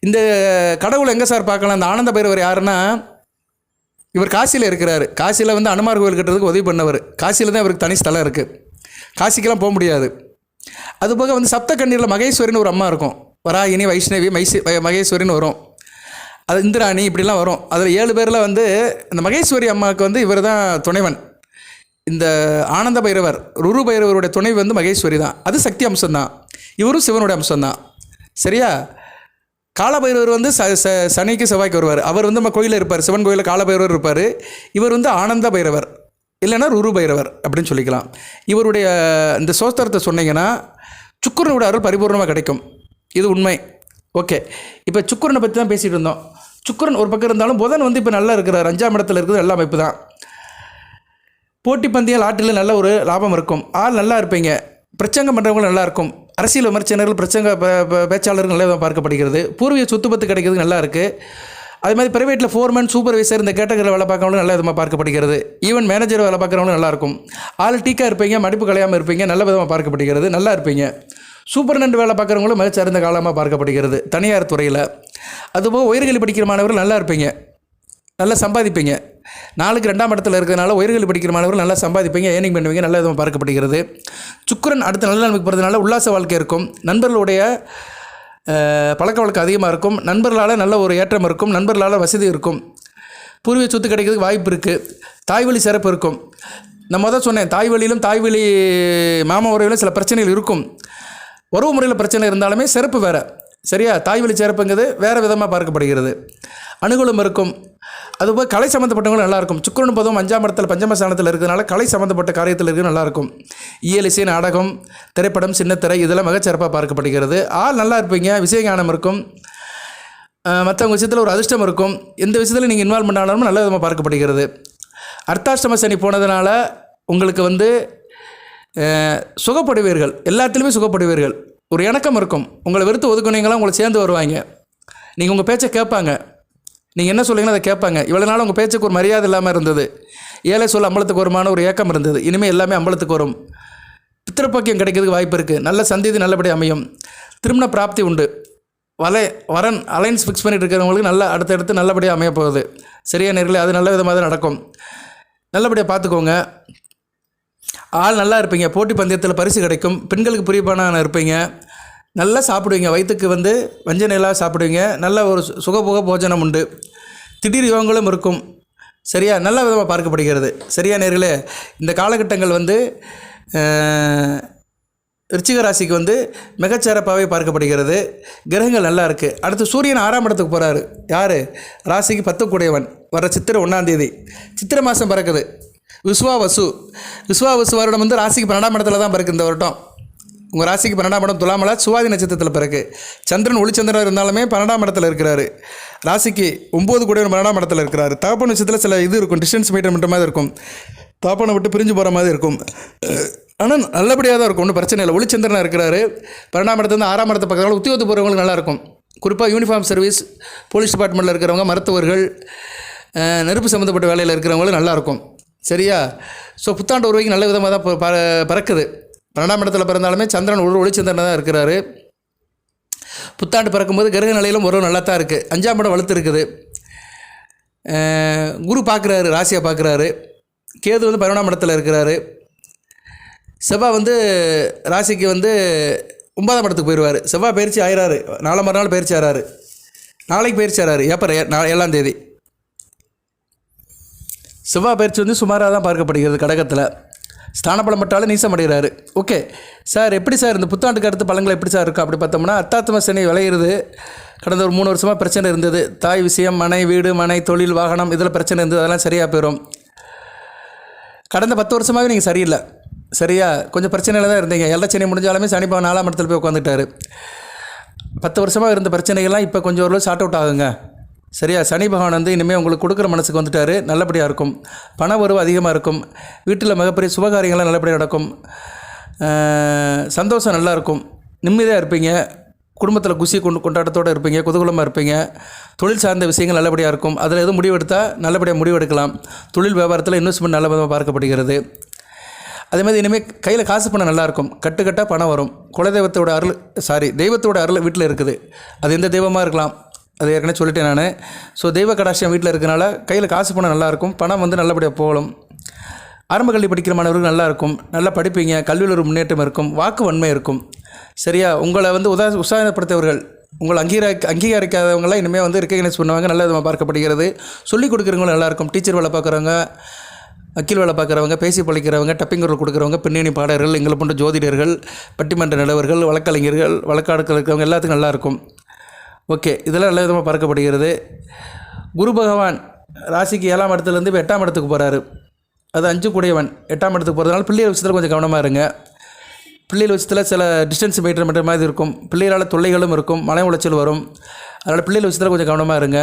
இந்த கடவுளை எங்கே சார் பார்க்கலாம்? இந்த ஆனந்த பைரவர் யாருன்னா, இவர் காசியில் இருக்கிறார். காசியில் வந்து அனுமார் கோவில் கட்டுறதுக்கு உதவி பண்ணவர். காசியில் தான் இவருக்கு தனி ஸ்தலம் இருக்குது. காசிக்கெல்லாம் போக முடியாது. அதுபோக வந்து சப்த கண்ணீரில் மகேஸ்வரின்னு ஒரு அம்மா இருக்கும். வராகினி, வைஷ்ணவி, மகேஸ்வரின்னு வரும். அது இந்திராணி இப்படிலாம் வரும். அதில் 7 பேரில் வந்து இந்த மகேஸ்வரி அம்மாவுக்கு வந்து இவர் தான் துணைவன். இந்த ஆனந்த பைரவர் ருரு பைரவருடைய துணைவு வந்து மகேஸ்வரி தான். அது சக்தி அம்சம்தான். இவரும் சிவனுடைய அம்சம்தான். சரியா? காலபைரவர் வந்து சனிக்கு செவ்வாய்க்கு வருவார். அவர் வந்து நம்ம கோயிலில் இருப்பார். சிவன் கோயிலில் காலபைரவர் இருப்பார். இவர் வந்து ஆனந்த பைரவர், இல்லைன்னா ருரு பைரவர் அப்படின்னு சொல்லிக்கலாம். இவருடைய இந்த சோஸ்திரத்தை சொன்னீங்கன்னா சுக்கிரனுடைய அருள் பரிபூர்ணமாக கிடைக்கும். இது உண்மை. ஓகே, இப்போ சுக்கிரனை பற்றி தான் பேசிகிட்டு இருந்தோம். சுக்கிரன் ஒரு பக்கம் இருந்தாலும் புதன் வந்து இப்போ நல்லா இருக்கிறார். 5ஆம் இடத்துல இருக்கிறது நல்ல அமைப்பு தான். போட்டி பந்தய லாட்டில் நல்ல ஒரு லாபம் இருக்கும். ஆள் நல்லா இருப்பீங்க. பிரச்சங்கம் பண்ணுறவங்களும் நல்லாயிருக்கும். அரசியல் விமர்சனர்கள், பிரச்சங்க பேச்சாளர்கள் நல்லா பார்க்கப்படுகிறது. பூர்வீக சொத்து பத்து கிடைக்கிறது நல்லா இருக்குது. அது மாதிரி ப்ரைவேட்டில் ஃபோர்மேன், சூப்பர்வைசர் இந்த கேட்டகரியில் வேலை பார்க்கறவங்களும் நல்ல விதமாக பார்க்கப்படுகிறது. ஈவன் மேனேஜர் வேலை பார்க்குறவங்களும் நல்லாயிருக்கும். ஆள் டீக்காக இருப்பீங்க, மடிப்பு கலையாமல் இருப்பீங்க, நல்ல விதமாக பார்க்கப்படுகிறது. நல்லா இருப்பீங்க. சூப்பர்டென்ட் வேலை பார்க்குறவங்களும் மிகச்சிறந்த காலமாக பார்க்கப்படுகிறது தனியார் துறையில். அதுபோக உயர்கல்வி படிக்கிற மாணவர்கள் நல்லா இருப்பீங்க, நல்லா சம்பாதிப்பீங்க. 4க்கு 2ஆம் இடத்துல இருக்கிறதுனால உயர்கல்வி படிக்கிற மாணவர்கள் நல்லா சம்பாதிப்பீங்க, ஏர்னிங் பண்ணுவீங்க, நல்ல விதமாக பார்க்கப்படுகிறது. சுக்கிரன் அடுத்த நல்ல நிலைமைக்கு போகிறதுனால உல்லாச வாழ்க்கை இருக்கும். நண்பர்களுடைய பழக்க வழக்கம் அதிகமாக இருக்கும். நண்பர்களால் நல்ல ஒரு ஏற்றம் இருக்கும். நண்பர்களால் வசதி இருக்கும். பூர்வீக சொத்து கிடைக்கிறதுக்கு வாய்ப்பு இருக்குது. தாய்வழி சிறப்பு இருக்கும். நான் தான் சொன்னேன், தாய்வழியிலும் தாய்வழி மாமா உறவிலும் சில பிரச்சனைகள் இருக்கும். உறவு முறையில் பிரச்சனை இருந்தாலுமே சிறப்பு வேறு. சரியா? தாய்வழி சிறப்புங்கிறது வேறு விதமாக பார்க்கப்படுகிறது. அனுகூலம் இருக்கும். அதுபோல் கலை சம்மந்தப்பட்டவங்களும் நல்லாயிருக்கும். சுக்கிரன் பொதுவும் 5ஆம் இடத்துல பஞ்சமஸ்தானத்தில் இருக்கிறதுனால கலை சம்மந்தப்பட்ட காரியத்தில் இருக்கிறது நல்லாயிருக்கும். இயல், இசை, நாடகம், திரைப்படம், சின்னத்திரை இதெல்லாம் மிகச்சிறப்பாக பார்க்கப்படுகிறது. ஆள் நல்லா இருப்பீங்க. விஷய ஞானம் இருக்கும். மற்றவங்க விஷயத்தில் ஒரு அதிர்ஷ்டம் இருக்கும். எந்த விஷயத்தில் நீங்கள் இன்வால்வ் பண்ணாலும் நல்ல விதமாக பார்க்கப்படுகிறது. அர்த்தாஷ்டம சனி போனதுனால உங்களுக்கு வந்து சுகப்படுவீர்கள். எல்லாத்துலேயுமே சுகப்படுவீர்கள். ஒரு இணக்கம் இருக்கும். உங்களை வெறுத்து ஒதுக்குனீங்களாம் உங்களை சேர்ந்து வருவாங்க. நீங்கள் உங்கள் பேச்சை கேட்பாங்க. நீங்கள் என்ன சொல்லுங்கன்னா அதை கேட்பாங்க. இவ்வளோ நாள் உங்கள் பேச்சுக்கு ஒரு மரியாதை இல்லாமல் இருந்தது. ஏழை சொல்ல அம்பலத்துக்கு வருமான ஒரு ஏக்கம் இருந்தது. இனிமேல் எல்லாமே அம்பலத்துக்கு வரும். பித்திரப்பாக்கியம் கிடைக்கிறதுக்கு வாய்ப்பு இருக்குது. நல்ல சந்ததி நல்லபடி அமையும். திருமண பிராப்தி உண்டு. வரன் அலைன்ஸ் ஃபிக்ஸ் பண்ணிட்டு இருக்கிறவங்களுக்கு நல்ல அடுத்தடுத்து நல்லபடியாக அமைய போகுது. சரியா நேர்களே? அது நல்ல விதமாக தான் நடக்கும். நல்லபடியாக பார்த்துக்கோங்க. ஆள் நல்லா இருப்பீங்க. போட்டி பந்தயத்தில் பரிசு கிடைக்கும். பெண்களுக்கு பிரியப்பான இருப்பீங்க. நல்லா சாப்பிடுவீங்க. வயிற்றுக்கு வந்து வஞ்சனையெல்லாம் சாப்பிடுவீங்க. நல்ல ஒரு சுகபோக போஜனம் உண்டு. திடீர் யோகங்களும் இருக்கும். சரியா? நல்ல விதமாக பார்க்கப்படுகிறது. சரியா நேர்களே? இந்த காலகட்டங்கள் வந்து விருச்சிக ராசிக்கு வந்து மிகச்சிறப்பாகவே பார்க்கப்படுகிறது. கிரகங்கள் நல்லா இருக்குது. அடுத்து சூரியன் 6ஆம் இடத்துக்கு போகிறாரு. யார்? ராசிக்கு 10 கூடையவன். வர சித்திரை 1ஆம் தேதி சித்திரை மாதம் பிறக்குது. விஸ்வாவசு வருடம் வந்து ராசிக்கு 12ஆம் இடத்துல தான் பிறகு. இந்த வருடம் உங்கள் ராசிக்கு 12ஆம் இடம் துலாமல சுவாதி நட்சத்திரத்தில் பிறகு. சந்திரன் ஒளிச்சந்திரன் இருந்தாலுமே 12ஆம் இடத்துல இருக்கிறாரு. ராசிக்கு 9 கூடையவன் 12ஆம் இடத்துல இருக்கிறாரு. தகப்பன் விஷயத்தில் சில இது இருக்கும், டிஸ்டன்ஸ் மெயின்டைன் பண்ணுற மாதிரி இருக்கும். தகப்பனை விட்டு பிரிஞ்சு போகிற மாதிரி இருக்கும். ஆனால் நல்லபடியாக தான் இருக்கும். ஒன்றும் பிரச்சனை இல்லை. ஒளிச்சந்திரனாக இருக்கிறாரு. 12ஆம் இடத்துலேருந்து 6ஆம் இடத்தை பக்கத்தில் உத்தியோகத்து போகிறவங்களுக்கு நல்லாயிருக்கும். குறிப்பாக யூனிஃபார்ம் சர்வீஸ், போலீஸ் டிபார்ட்மெண்ட்டில் இருக்கிறவங்க, மருத்துவர்கள், நெருப்பு சம்மந்தப்பட்ட வேலையில் இருக்கிறவங்களும் நல்லாயிருக்கும். சரியா? ஸோ புத்தாண்டு உருவாக்கி நல்ல விதமாக தான் பிறக்குது. 12ஆம் இடத்துல பிறந்தாலுமே சந்திரன் ஒளிச்சந்திரனாக தான் இருக்கிறாரு. புத்தாண்டு பிறக்கும்போது கிரக நிலையிலும் உறவு நல்லா தான் இருக்குது. 5ஆம் இடம் வலுத்து இருக்குது. குரு பார்க்குறாரு, ராசியை பார்க்குறாரு. கேது வந்து 11ஆம் இடத்துல இருக்கிறாரு. செவ்வாய் வந்து ராசிக்கு வந்து 9ஆம் இடத்துக்கு போயிடுவார். செவ்வாய் பயிற்சி ஆயிராரு. மறுநாள் பயிற்சி ஆகிறாரு. நாளைக்கு பயிற்சி ஆகிறாரு. ஏப்ரல் 7ஆம் தேதி. செவ்வாய் பயிற்சி வந்து சுமாராக தான் பார்க்கப்படுகிறது. கடகத்தில் ஸ்தானப்பலம் பட்டாலும் நீசம் அடைகிறாரு. ஓகே சார், எப்படி சார் இந்த புத்தாண்டுக்கு அடுத்த பலன்கள் எப்படி சார் இருக்கும் அப்படி பார்த்தோம்னா, அர்த்தாத்ம சனி விளையிறது. கடந்த ஒரு 3 வருஷமாக பிரச்சனை இருந்தது. தாய் விஷயம், மனை, வீடு, மனை, தொழில், வாகனம் இதில் பிரச்சனை இருந்தது. அதெல்லாம் சரியாக போயிடும். கடந்த 10 வருஷமாகவே நீங்கள் சரியில்லை. சரியா, கொஞ்சம் பிரச்சனையில் தான் இருந்தீங்க. எல்லாம் சனி முடிஞ்சாலுமே சனி பகவான் 4ஆம் இடத்துல போய் உட்காந்துட்டார். 10 வருஷமாக இருந்த பிரச்சனைகள்லாம் இப்போ கொஞ்சம் ஒரு ஷார்ட் அவுட் ஆகுங்க. சரியா, சனி பகவான் வந்து இனிமேல் உங்களுக்கு கொடுக்குற மனசுக்கு வந்துட்டார். நல்லபடியாக இருக்கும். பண வரவு அதிகமாக இருக்கும். வீட்டில் மிகப்பெரிய சுபகாரியங்கள்லாம் நல்லபடியாக நடக்கும். சந்தோஷம் நல்லாயிருக்கும். நிம்மதியாக இருப்பீங்க. குடும்பத்தில் குஷி கொண்டாட்டத்தோடு இருப்பீங்க. குதூகலமாக இருப்பீங்க. தொழில் சார்ந்த விஷயங்கள் நல்லபடியாக இருக்கும். அதில் எதுவும் முடிவெடுத்தால் நல்லபடியாக முடிவெடுக்கலாம். தொழில் வியாபாரத்தில் இன்வெஸ்ட்மெண்ட் நல்ல விதமாக பார்க்கப்படுகிறது. அதேமாதிரி இனிமேல் கையில் காசு பணம் நல்லாயிருக்கும். கட்டுக்கட்டாக பணம் வரும். குலதெய்வத்தோட அருள் தெய்வத்தோட அருள் வீட்டில் இருக்குது. அது எந்த தெய்வமாக இருக்கலாம், அது ஏற்கனவே சொல்லிட்டேன் நான். ஸோ தெய்வ கடாட்சியம் வீட்டில் இருக்கனால கையில் காசு பணம் நல்லாயிருக்கும். பணம் வந்து நல்லபடியாக போகலாம். ஆரம்ப கல்வி படிக்கிற மாணவர்கள் நல்லாயிருக்கும். நல்லா படிப்பீங்க. கல்வியில் ஒரு முன்னேற்றம் இருக்கும். வாக்கு வன்மை இருக்கும். சரியா, உங்களை வந்து உற்சாகப்படுத்தவர்கள், உங்களை அங்கீகரிக்காதவங்களாம் இனிமேல் வந்து ரெக்கக்னைஸ் பண்ணுவாங்க. நல்ல விதமாக பார்க்கப்படுகிறது. சொல்லிக் கொடுக்குறவங்களும் நல்லாயிருக்கும். டீச்சர் வேலை பார்க்குறவங்க, வக்கீல் வேலை பார்க்குறவங்க, பேசி பழிக்கிறவங்க, டப்பிங் குரல் கொடுக்குறவங்க, பின்னணி பாடகர்கள், எங்களை போன்ற ஜோதிடர்கள், பட்டிமன்ற நிலவர்கள், வழக்கறிஞர்கள், வழக்காடுகள் இருக்கிறவங்க எல்லாத்துக்கும் நல்லாயிருக்கும். ஓகே, இதெல்லாம் நல்ல விதமாக பார்க்கப்படுகிறது. குரு பகவான் ராசிக்கு 7ஆம் இடத்துலேருந்து இப்போ 8ஆம் இடத்துக்கு போகிறாரு. அது 5 கூடையவன் 8ஆம் இடத்துக்கு போகிறதுனால பிள்ளைகள் விஷயத்தில் கொஞ்சம் கவனமாக இருங்க. பிள்ளைகள் விஷயத்தில் சில டிஸ்டன்ஸ் மெயின்டைன் பண்ணுற மாதிரி இருக்கும். பிள்ளைகளால் தொல்லைகளும் இருக்கும். மன உளைச்சல் வரும். அதனால் பிள்ளைகள் விஷயத்தில் கொஞ்சம் கவனமாக இருங்க.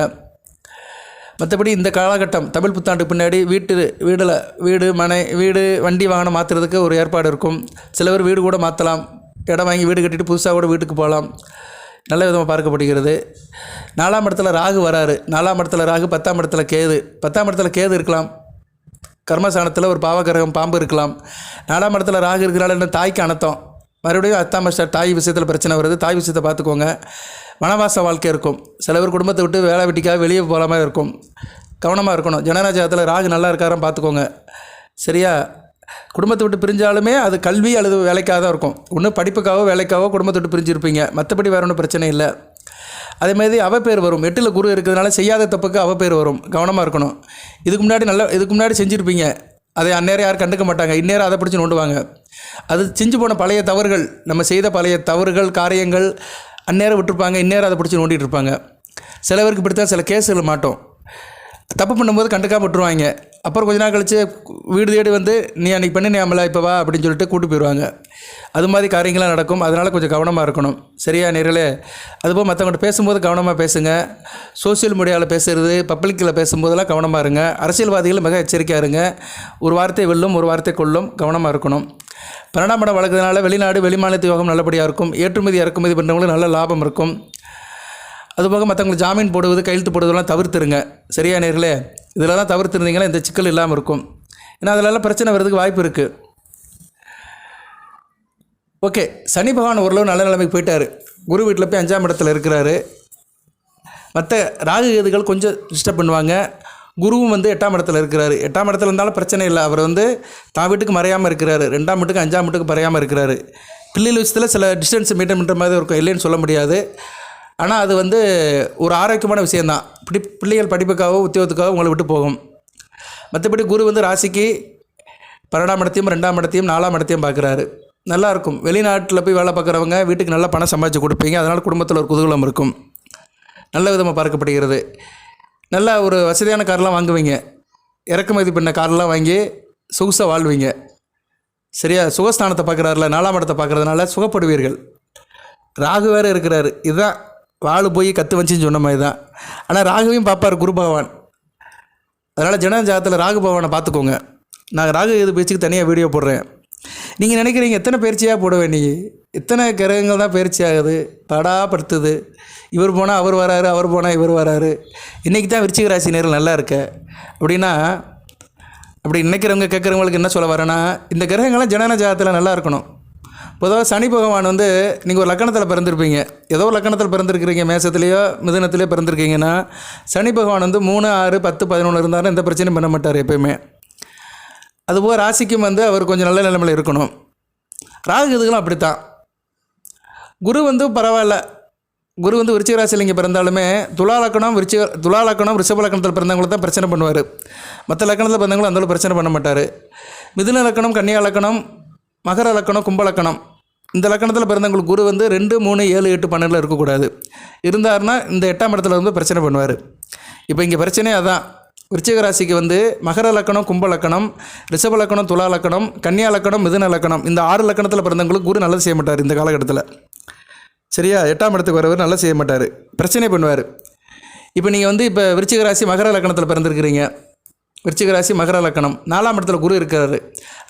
மற்றபடி இந்த காலகட்டம் தமிழ் புத்தாண்டு பின்னாடி வீடு வண்டி வாகனம் மாற்றுறதுக்கு ஒரு ஏற்பாடு இருக்கும். சில பேர் வீடு கூட மாற்றலாம். இடம் வாங்கி வீடு கட்டிட்டு புதுசாக கூட வீட்டுக்கு போகலாம். நல்ல விதமாக பார்க்கப்படுகிறது. 4ஆம் இடத்துல ராகு வராரு. 4ஆம் இடத்துல ராகு, 10ஆம் இடத்துல கேது. 10ஆம் இடத்துல கேது இருக்கலாம். கர்மசானத்தில் ஒரு பாவகிரகம் பாம்பு இருக்கலாம். 4ஆம் இடத்துல ராகு இருக்கிறனால என்ன தாய்க்கு அனர்த்தம். மறுபடியும் 10ஆம் வருஷம் தாய் விஷயத்தில் பிரச்சனை வருது. தாய் விஷயத்தை பார்த்துக்கோங்க. வனவாச வாழ்க்கை இருக்கும். சில பேர் குடும்பத்தை விட்டு வேலை வெட்டிக்காக வெளியே போகிற மாதிரி இருக்கும். கவனமாக இருக்கணும். ஜனநாயகத்தில் ராகு நல்லா இருக்காரான்னு பார்த்துக்கோங்க. சரியா, குடும்பத்தை விட்டு பிரிஞ்சாலுமே அது கல்வி அல்லது வேலைக்காக தான் இருக்கும். ஒன்று படிப்புக்காகவோ வேலைக்காகவோ குடும்பத்தை விட்டு பிரிஞ்சிருப்பீங்க. மற்றபடி வேறு ஒன்றும் பிரச்சனை இல்லை. அதேமாதிரி அவப்பேர் வரும். 8ல் குரு இருக்கிறதுனால செய்யாத தப்புக்கு அவப்பேர் வரும். கவனமாக இருக்கணும். இதுக்கு முன்னாடி செஞ்சுருப்பீங்க. அதை அந்நேரம் யாரும் கண்டுக்க மாட்டாங்க. இந்நேரம் அதை பிடிச்சி நோண்டுவாங்க. அது செஞ்சு போன பழைய தவறுகள், நம்ம செய்த பழைய தவறுகள், காரியங்கள் அந்நேரம் விட்டுருப்பாங்க. இந்நேரம் அதை பிடிச்சி நோண்டிகிட்டு இருப்பாங்க. சில பேருக்கு இப்படித்தான் சில கேஸுகள் மாட்டோம். தப்பு பண்ணும்போது கண்டுக்காம விட்டுருவாங்க. அப்புறம் கொஞ்ச நாள் கழித்து வீடு தேடி வந்து நீ அன்றைக்கி பண்ணினியாமல இப்போ வா அப்படின்னு சொல்லிட்டு கூட்டு போயிடுவாங்க. அது மாதிரி காரியங்கள்லாம் நடக்கும். அதனால் கொஞ்சம் கவனமாக இருக்கணும். சரியா நேரில் அதுபோல் மற்றவங்கள்ட்ட பேசும்போது கவனமாக பேசுங்க. சோசியல் மீடியாவில் பேசுகிறது, பப்ளிக்கில் பேசும்போதெல்லாம் கவனமாக இருங்க. அரசியல்வாதிகள் மிக எச்சரிக்கையாக இருங்க. ஒரு வார்த்தை வெல்லும், ஒரு வார்த்தை கொல்லும். கவனமாக இருக்கணும். 12ஆம் இடம் வளர்க்கறதுனால வெளிநாடு வெளிமாநிலத்து யோகம் நல்லபடியாக இருக்கும். ஏற்றுமதி இறக்குமதி பண்ணுறவங்களுக்கு நல்ல லாபம் இருக்கும். அதுபோக மற்றவங்களுக்கு ஜாமீன் போடுவது, கையெழுத்து போடுவதெல்லாம் தவிர்த்துருங்க. சரியா நேர்களே, இதிலெல்லாம் தவிர்த்துருந்தீங்கன்னா இந்த சிக்கல் இல்லாமல் இருக்கும். ஏன்னா அதிலெல்லாம் பிரச்சனை வர்றதுக்கு வாய்ப்பு இருக்குது. ஓகே, சனி பகவான் ஓரளவு நல்ல நிலைமைக்கு போயிட்டார். குரு வீட்டில் போய் 5ஆம் இடத்துல இருக்கிறாரு. மற்ற ராகு கேதுகள் கொஞ்சம் டிஸ்டர்ப் பண்ணுவாங்க. குருவும் வந்து 8ஆம் இடத்துல இருக்கிறாரு. 8ஆம் இடத்துல இருந்தாலும் பிரச்சனை இல்லை. அவர் வந்து தான் வீட்டுக்கு மறையாமல் இருக்கிறாரு. 2ஆம் வீட்டுக்கு 5ஆம் வீட்டுக்கு மறையாமல் இருக்கிறாரு. பிள்ளைகள் விஷயத்தில் சில டிஸ்டன்ஸ் மெயின்டைன் பண்ணுற மாதிரி இருக்கும். இல்லைன்னு சொல்ல முடியாது. ஆனால் அது வந்து ஒரு ஆரோக்கியமான விஷயந்தான். பிள்ளைகள் படிப்புக்காகவோ உத்தியோகத்துக்காகவோ உங்களை விட்டு போகும். மற்றபடி குரு வந்து ராசிக்கு 12ஆம் இடத்தையும் 2ஆம் இடத்தையும் 4ஆம் இடத்தையும் பார்க்குறாரு. நல்லாயிருக்கும். வெளிநாட்டில் போய் வேலை பார்க்குறவங்க வீட்டுக்கு நல்லா பணம் சம்பாதிச்சு கொடுப்பீங்க. அதனால் குடும்பத்தில் ஒரு குதூகலம் இருக்கும். நல்ல விதமாக பார்க்கப்படுகிறது. நல்லா ஒரு வசதியான கார்லாம் வாங்குவீங்க. இறக்குமதி பண்ண கார்லாம் வாங்கி சொகுசாக வாழ்வீங்க. சரியா, சுகஸ்தானத்தை பார்க்குறாருல, 4ஆம் இடத்தை பார்க்குறதுனால சுகப்படுவீர்கள். ராகு வேறு இருக்கிறாரு. இதுதான் வாழு போய் கற்று வச்சுன்னு சொன்ன மாதிரி தான். ஆனால் ராகுவையும் பார்ப்பார் குரு பகவான். அதனால் ஜனஜாதத்தில் ராகு பகவானை பார்த்துக்கோங்க. நான் ராகு இது பேச்சுக்கு தனியாக வீடியோ போடுறேன். நீங்கள் நினைக்கிறீங்க எத்தனை பயிற்சியாக போடுவேன், நீங்கள் எத்தனை கிரகங்கள் தான் பயிற்சி ஆகுது, படுத்துது. இவர் போனால் அவர் வராரு, அவர் போனால் இவர் வராரு. இன்றைக்கி தான் விருச்சிக ராசி நேரில் நல்லா இருக்க அப்படின்னா, அப்படி நினைக்கிறவங்க கேட்குறவங்களுக்கு என்ன சொல்ல வரேன்னா, இந்த கிரகங்கள்லாம் ஜனஜாதத்தில் நல்லா இருக்கணும். பொதுவாக சனி பகவான் வந்து நீங்கள் ஒரு லக்கணத்தில் பிறந்திருப்பீங்க. ஏதோ ஒரு லக்கணத்தில் பிறந்திருக்கிறீங்க, மேசத்துலேயோ மிதுனத்துலேயோ பிறந்திருக்கீங்கன்னா சனி பகவான் வந்து 3, 6, 10, 11 இருந்தாலும் எந்த பிரச்சனையும் பண்ண மாட்டார் எப்போயுமே. அதுபோல் ராசிக்கும் வந்து அவர் கொஞ்சம் நல்ல நிலைமையில் இருக்கணும். ராகு இதுக்கெல்லாம் அப்படித்தான். குரு வந்து பரவாயில்ல. குரு வந்து விருச்சிக ராசியில் இங்கே பிறந்தாலுமே துலா லக்கணம் ரிஷப லக்கணத்தில் பிறந்தவங்களை தான் பிரச்சனை பண்ணுவார். மற்ற லக்கணத்தில் பிறந்தவங்களும் அந்தளவு பிரச்சனை பண்ண மாட்டார். மிதுன லக்கணம், கன்னியா லக்கணம், மகர லக்கணம், கும்ப லக்கணம், இந்த லக்கணத்தில் பிறந்தவங்களுக்கு குரு வந்து 2, 3, 7, 8, 12 இருக்கக்கூடாது. இருந்தாருன்னா இந்த 8ஆம் இடத்துல வந்து பிரச்சனை பண்ணுவார். இப்போ இங்கே பிரச்சனையே அதான். விருச்சிக ராசிக்கு வந்து மகர லக்கணம், கும்ப லக்கணம், ரிஷப லக்கணம், துலா லக்கணம், கன்னியா லக்கணம், மிதுன லக்கணம், இந்த 6 லக்கணத்தில் பிறந்தவங்களுக்கு குரு நல்லது செய்ய மாட்டார் இந்த காலகட்டத்தில். சரியா? 8ஆம் இடத்துக்கு வரவர் நல்லா செய்ய மாட்டார், பிரச்சனை பண்ணுவார். இப்போ நீங்கள் வந்து இப்போ விருச்சிக ராசி மகர லக்கணத்தில் பிறந்திருக்கிறீங்க. விருச்சிக ராசி மகர லக்கணம், 4ஆம் இடத்துல குரு இருக்கிறாரு.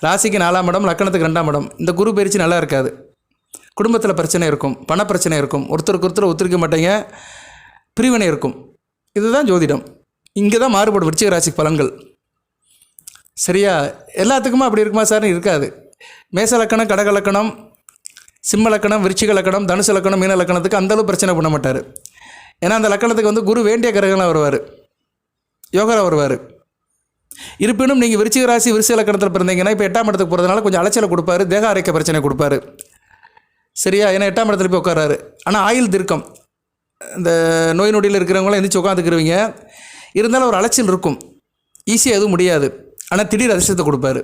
ராசிக்கு 4ஆம் இடம், லக்கணத்துக்கு 2ஆம் இடம். இந்த குரு பயிற்சி நல்லா இருக்காது. குடும்பத்தில் பிரச்சனை இருக்கும், பணப்பிரச்சனை இருக்கும், ஒருத்தருக்கு ஒருத்தர் ஒத்துரிக்க மாட்டேங்க, பிரிவினை இருக்கும். இதுதான் ஜோதிடம். இங்கே தான் மாறுபடும் விருச்சிக ராசிக்கு பலன்கள். சரியா? எல்லாத்துக்குமா அப்படி இருக்குமா சார்? இருக்காது. மேச லக்கணம், கடக லக்கணம், சிம்ம லக்கணம், விருச்சிக லக்கணம், தனுசு லக்கணம், மீன லக்கணத்துக்கு அந்தளவு பிரச்சனை பண்ண மாட்டார். ஏன்னா அந்த லக்கணத்துக்கு வந்து குரு வேண்டிய கிரகங்களாக வருவார், யோகராக வருவார். இருப்பினும் நீங்கள் விருச்சிக ராசி விருச்சிக லக்கணத்தில் பிறந்தீங்கன்னா இப்போ 8ஆம் இடத்துக்கு போகிறதுனால கொஞ்சம் அலைச்சலை கொடுப்பாரு, தேக ஆரோக்கிய பிரச்சனை கொடுப்பாரு. சரியா? ஏன்னா 8ஆம் இடத்துல போய் உட்காராரு. ஆனால் ஆயுள் தீர்க்கம், இந்த நோய் நொடியில் இருக்கிறவங்களாம் எந்திரிச்சு உட்காந்துக்கிறவங்க, இருந்தாலும் ஒரு அலைச்சல் இருக்கும், ஈஸியாக எதுவும் முடியாது. ஆனால் திடீர் அதிர்ஷ்டத்தை கொடுப்பாரு.